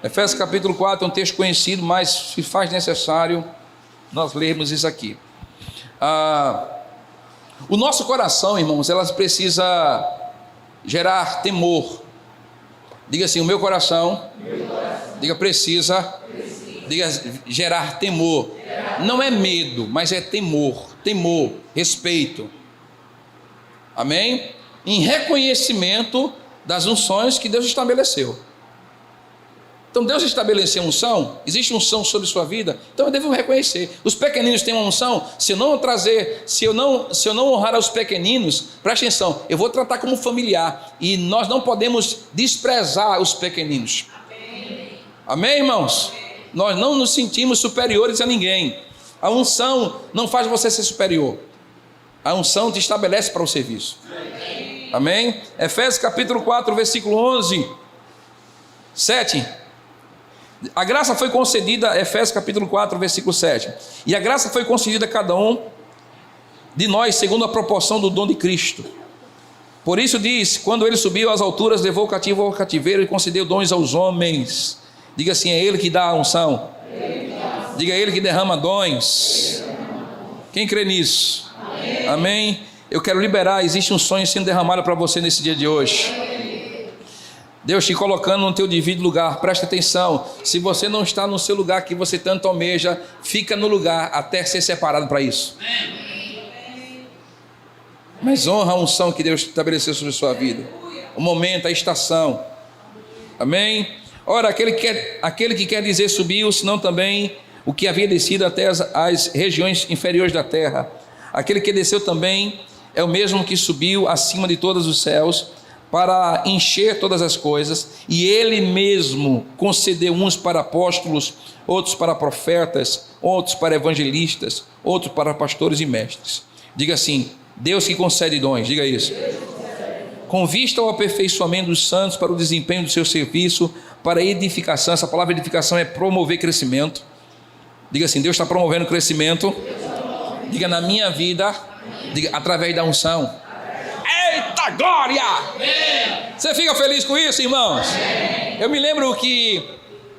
Efésios capítulo 4 é um texto conhecido, mas se faz necessário nós lermos isso aqui. O nosso coração, irmãos, ela precisa gerar temor. Diga assim: o meu coração, diga, precisa gerar temor. Não é medo, mas é temor, respeito. Amém? Em reconhecimento das unções que Deus estabeleceu. Então Deus estabeleceu unção, existe unção sobre sua vida, então eu devo reconhecer. Os pequeninos têm uma unção. Se eu não honrar os pequeninos, preste atenção, eu vou tratar como familiar, e nós não podemos desprezar os pequeninos. Amém, irmãos? Nós não nos sentimos superiores a ninguém. A unção não faz você ser superior. A unção te estabelece para o serviço. Amém? Efésios capítulo 4, versículo 11, 7. A graça foi concedida, Efésios capítulo 4, versículo 7. E a graça foi concedida a cada um de nós segundo a proporção do dom de Cristo. Por isso diz: quando ele subiu às alturas, levou o cativo ao cativeiro e concedeu dons aos homens. Diga assim: é ele que dá a unção. Diga: é ele que derrama dons. Quem crê nisso? Amém? Eu quero liberar, existe um sonho sendo derramado para você nesse dia de hoje. Deus te colocando no teu devido lugar. Presta atenção, se você não está no seu lugar que você tanto almeja, fica no lugar até ser separado para isso. Mas honra a unção que Deus estabeleceu sobre a sua vida, o momento, a estação. Amém? Ora, aquele que quer dizer subiu, senão também o que havia descido até as regiões inferiores da terra. Aquele que desceu também é o mesmo que subiu acima de todos os céus para encher todas as coisas, e ele mesmo concedeu uns para apóstolos, outros para profetas, outros para evangelistas, outros para pastores e mestres. Diga assim: Deus que concede dons, diga isso. Com vista ao aperfeiçoamento dos santos para o desempenho do seu serviço, para a edificação. Essa palavra edificação é promover crescimento. Diga assim: Deus está promovendo crescimento. Diga: na minha vida, diga, através da unção. Eita glória! Você fica feliz com isso, irmãos? Eu me lembro que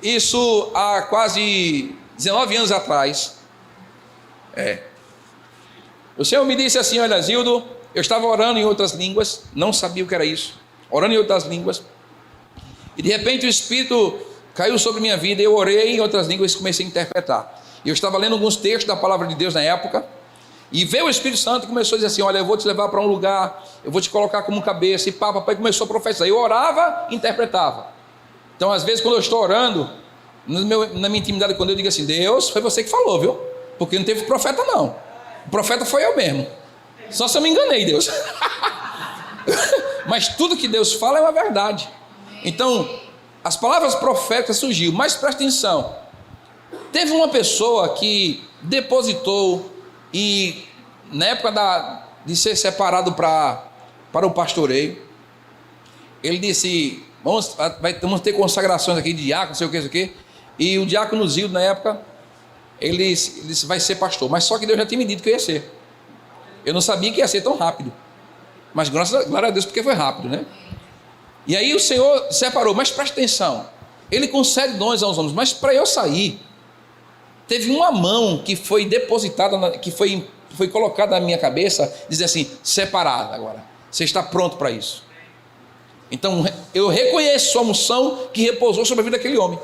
isso há quase 19 anos atrás, o Senhor me disse assim: olha, Zildo, eu estava orando em outras línguas, não sabia o que era isso, orando em outras línguas, e de repente o Espírito caiu sobre minha vida, eu orei em outras línguas e comecei a interpretar. Eu estava lendo alguns textos da palavra de Deus na época, e veio o Espírito Santo e começou a dizer assim: olha, eu vou te levar para um lugar, eu vou te colocar como cabeça, e papai começou a profetizar. Eu orava e interpretava. Então às vezes quando eu estou orando, na minha intimidade com Deus, eu digo assim: Deus, foi você que falou, viu? Porque não teve profeta não, o profeta foi eu mesmo, só se eu me enganei, Deus. Mas tudo que Deus fala é uma verdade. Então as palavras proféticas surgiram, mas presta atenção, teve uma pessoa que depositou, e na época de ser separado para o pastoreio, ele disse: vamos ter consagrações aqui de diácono, não sei o que, e o diácono Zildo na época, ele disse: vai ser pastor. Mas só que Deus já tinha me dito que eu ia ser. Eu não sabia que ia ser tão rápido, mas glória a Deus, porque foi rápido, né? E aí o Senhor separou. Mas presta atenção, Ele concede dons aos homens, mas para eu sair, teve uma mão que foi depositada, que foi colocada na minha cabeça, dizer assim: separado agora, você está pronto para isso. Então eu reconheço a unção que repousou sobre a vida daquele homem,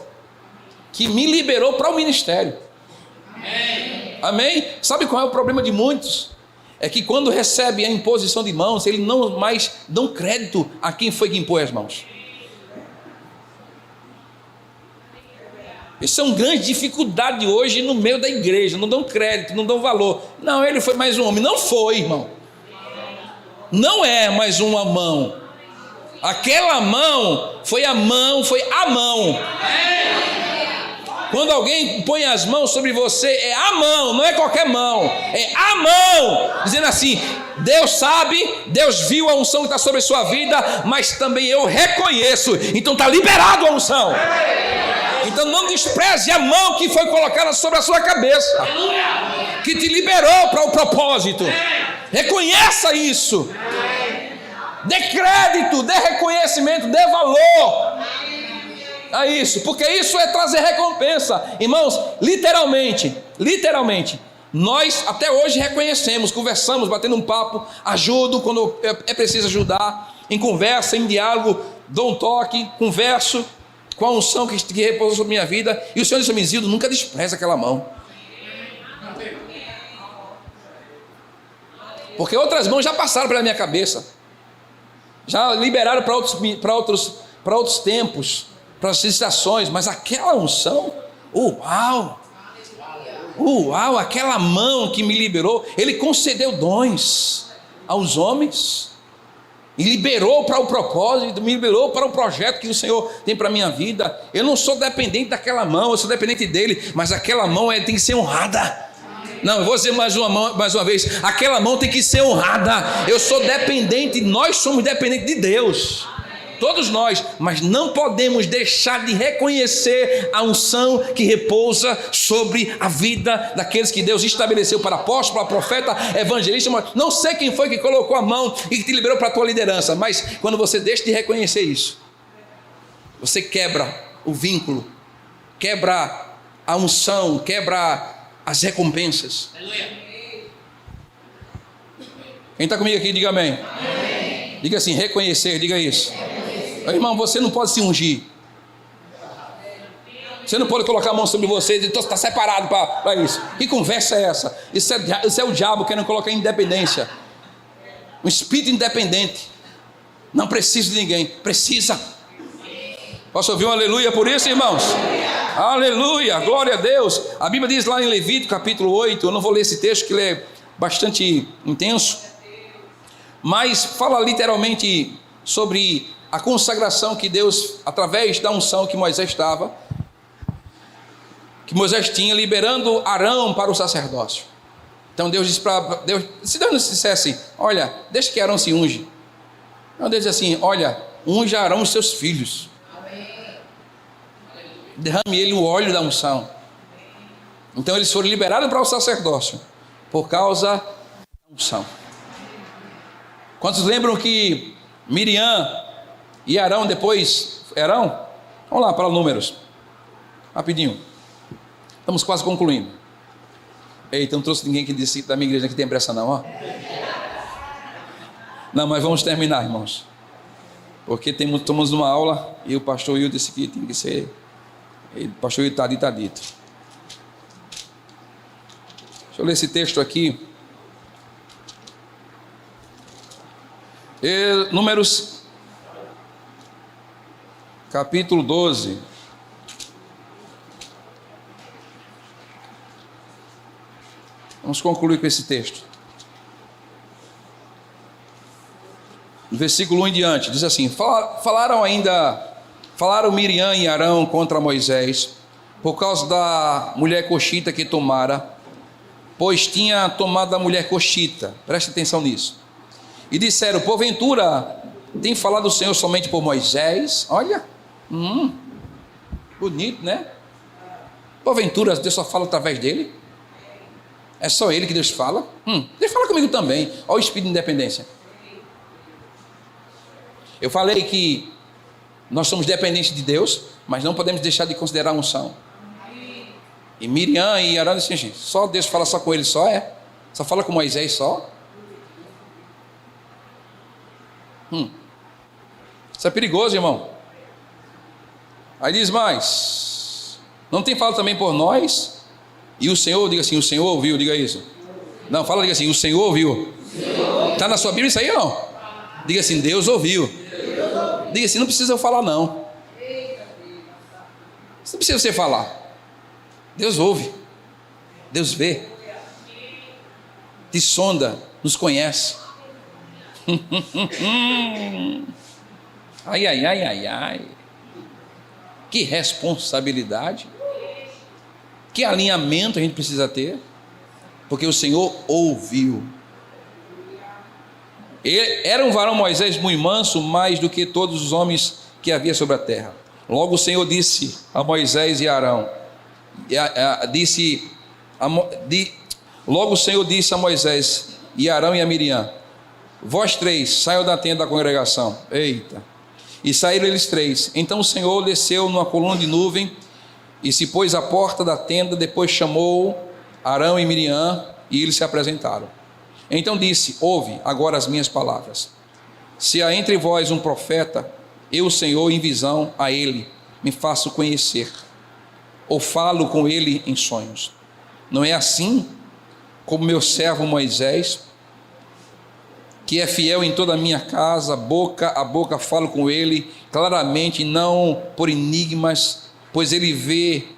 que me liberou para o ministério. Amém. Amém? Sabe qual é o problema de muitos? É que quando recebe a imposição de mãos, eles não mais dão crédito a quem foi que impôs as mãos. Isso é uma grande dificuldade hoje no meio da igreja. Não dão crédito, não dão valor. Não, ele foi mais um homem. Não foi, irmão. Não é mais uma mão. Aquela mão foi a mão. Quando alguém põe as mãos sobre você, é a mão, não é qualquer mão, é a mão, dizendo assim: Deus sabe, Deus viu a unção que está sobre a sua vida, mas também eu reconheço, então está liberado a unção. Então não despreze a mão que foi colocada sobre a sua cabeça, que te liberou para o propósito. Reconheça isso, dê crédito, dê reconhecimento, dê valor a isso, porque isso é trazer recompensa. Irmãos, literalmente, nós até hoje reconhecemos, conversamos, batendo um papo, ajudo quando é preciso ajudar, em conversa, em diálogo, dou um toque, converso com a unção que repousou sobre minha vida. E o Senhor disse: Zildo, nunca despreza aquela mão, porque outras mãos já passaram pela minha cabeça, já liberaram para outros tempos, para as estações, mas aquela unção, uau, aquela mão que me liberou. Ele concedeu dons aos homens e liberou para o propósito, me liberou para o projeto que o Senhor tem para a minha vida. Eu não sou dependente daquela mão, eu sou dependente dele, mas aquela mão tem que ser honrada. Não, eu vou dizer mais uma vez, aquela mão tem que ser honrada. Eu sou dependente, nós somos dependentes de Deus, todos nós, mas não podemos deixar de reconhecer a unção que repousa sobre a vida daqueles que Deus estabeleceu para apóstolo, para profeta, evangelista. Não sei quem foi que colocou a mão e que te liberou para a tua liderança, mas quando você deixa de reconhecer isso, você quebra o vínculo, quebra a unção, quebra as recompensas. Quem está comigo aqui, diga amém. Amém. Diga assim: reconhecer, diga isso. Irmão, você não pode se ungir. Você não pode colocar a mão sobre você e dizer: está separado para isso. Que conversa é essa? Isso é o diabo querendo colocar independência. Um espírito independente. Não precisa de ninguém. Precisa. Posso ouvir um aleluia por isso, irmãos? Aleluia, glória a Deus. A Bíblia diz lá em Levítico capítulo 8, eu não vou ler esse texto que ele é bastante intenso, mas fala literalmente sobre a consagração que Deus, através da unção que Moisés tinha, liberando Arão para o sacerdócio. Então Deus disse para Deus, se Deus nos dissesse, olha, deixa que Arão se unge. Não, Deus disse assim, olha, unja Arão os seus filhos. Derrame ele o óleo da unção. Então eles foram liberados para o sacerdócio por causa da unção. Quantos lembram que Miriam e Arão depois, vamos lá para Números, rapidinho, estamos quase concluindo. Eita, não trouxe ninguém que disse da minha igreja que tem pressa não, ó. Não, mas vamos terminar, irmãos, porque estamos numa aula e o pastor Will disse que tem que ser, o pastor Will está dito. Deixa eu ler esse texto aqui. Números capítulo 12. Vamos concluir com esse texto. No versículo 1 em diante, diz assim: falaram Miriam e Arão contra Moisés, por causa da mulher coxita que tomara, pois tinha tomado a mulher coxita. Preste atenção nisso. E disseram: porventura tem falado o Senhor somente por Moisés? Olha, bonito, né? Porventura Deus só fala através dele? É só ele que Deus fala? Deus fala comigo também. Olha o espírito de independência. Eu falei que nós somos dependentes de Deus, mas não podemos deixar de considerar a unção. E Miriam e Arão disseram assim: só Deus fala só com ele, só fala com Moisés só. Isso é perigoso, irmão. Aí diz mais: não tem falado também por nós? E o Senhor, diga assim, o Senhor ouviu, diga isso. Não, diga assim, o Senhor ouviu. Está na sua Bíblia isso aí ou não? Diga assim, Deus ouviu. Diga assim, não precisa eu falar não. Não precisa você falar. Deus ouve. Deus vê. Te sonda, nos conhece. Ai. Que responsabilidade. Que alinhamento a gente precisa ter. Porque o Senhor ouviu. Ele era um varão Moisés muito manso, mais do que todos os homens que havia sobre a terra. Logo o Senhor disse a Moisés e a Arão, logo o Senhor disse a Moisés e a Arão e a Miriam: vós três saiam da tenda da congregação. Eita! E saíram eles três. Então o Senhor desceu numa coluna de nuvem e se pôs à porta da tenda. Depois chamou Arão e Miriam e eles se apresentaram. Então disse: ouve agora as minhas palavras. Se há entre vós um profeta, eu, Senhor, em visão a ele me faço conhecer, ou falo com ele em sonhos. Não é assim como meu servo Moisés, que é fiel em toda a minha casa, boca a boca falo com ele claramente, não por enigmas, pois ele vê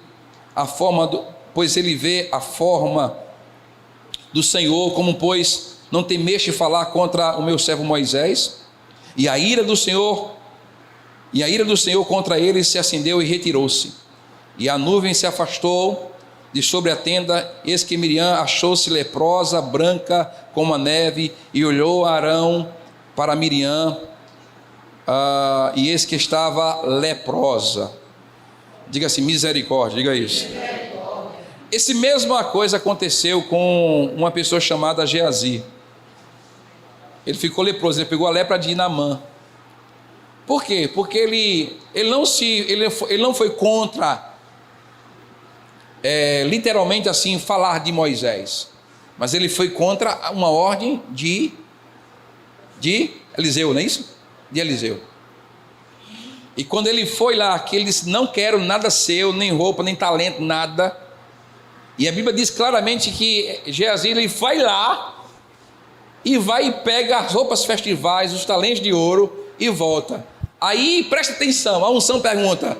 a forma do Senhor, como pois não temeste falar contra o meu servo Moisés? E a ira do Senhor contra ele se acendeu e retirou-se, e a nuvem se afastou de sobre a tenda. Eis que Miriam achou-se leprosa, branca como a neve, e olhou a Arão para Miriam, e eis que estava leprosa. Diga assim, misericórdia, diga isso. Essa mesma coisa aconteceu com uma pessoa chamada Geazi. Ele ficou leproso, ele pegou a lepra de Naamã. Por quê? Porque ele não foi contra, literalmente assim, falar de Moisés, mas ele foi contra uma ordem de Eliseu, não é isso? De Eliseu. E quando ele foi lá, que ele disse: não quero nada seu, nem roupa, nem talento, nada. E a Bíblia diz claramente que Geazi, ele vai lá e vai e pega as roupas festivais, os talentos de ouro e volta. Aí, presta atenção, a unção pergunta: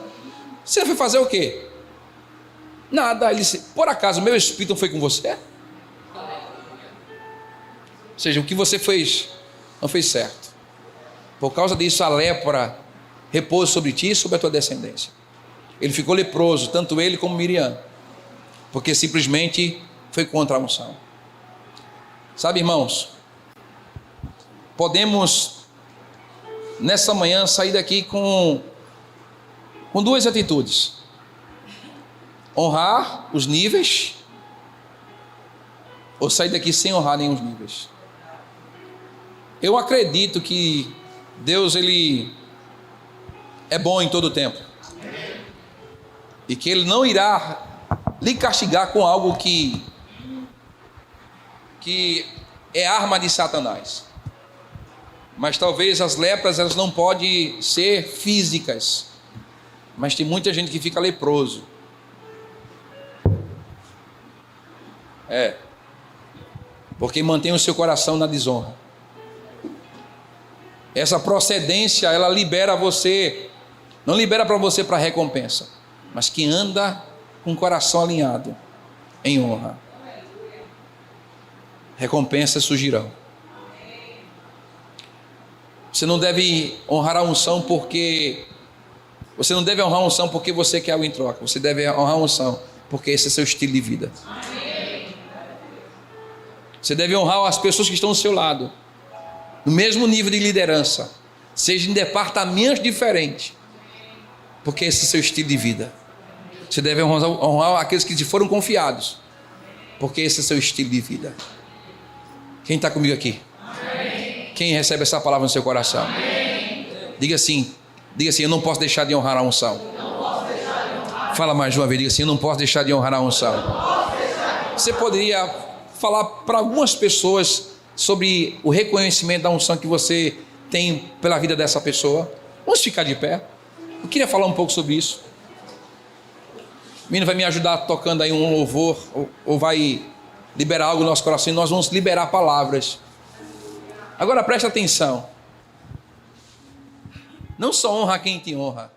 você foi fazer o quê? Nada. Ele disse: por acaso, meu espírito não foi com você? Ou seja, o que você fez não fez certo. Por causa disso, a lepra repousa sobre ti e sobre a tua descendência. Ele ficou leproso, tanto ele como Miriam, porque simplesmente foi contra a unção. Sabe, irmãos, podemos nessa manhã sair daqui com duas atitudes: honrar os níveis, ou sair daqui sem honrar nenhum dos níveis. Eu acredito que Deus, Ele é bom em todo o tempo, e que Ele não irá lhe castigar com algo que é arma de Satanás. Mas talvez as lepras, elas não podem ser físicas, mas tem muita gente que fica leproso. Porque mantém o seu coração na desonra. Essa procedência, ela libera você, não libera para você para recompensa, mas que anda com o coração alinhado em honra, recompensas surgirão. Você não deve honrar a unção porque você quer algo em troca. Você deve honrar a unção porque esse é seu estilo de vida. Você deve honrar as pessoas que estão ao seu lado, no mesmo nível de liderança, seja em departamentos diferentes, porque esse é seu estilo de vida. Você deve honrar aqueles que te foram confiados, porque esse é seu estilo de vida. Quem está comigo aqui? Amém. Quem recebe essa palavra no seu coração? Amém. Diga assim, eu não posso deixar de honrar a unção. Fala mais uma vez, diga assim: eu não posso deixar de honrar a unção. Você poderia falar para algumas pessoas sobre o reconhecimento da unção que você tem pela vida dessa pessoa? Vamos ficar de pé. Eu queria falar um pouco sobre isso. O menino vai me ajudar tocando aí um louvor, ou vai liberar algo no nosso coração, e nós vamos liberar palavras. Agora presta atenção. Não só honra quem te honra,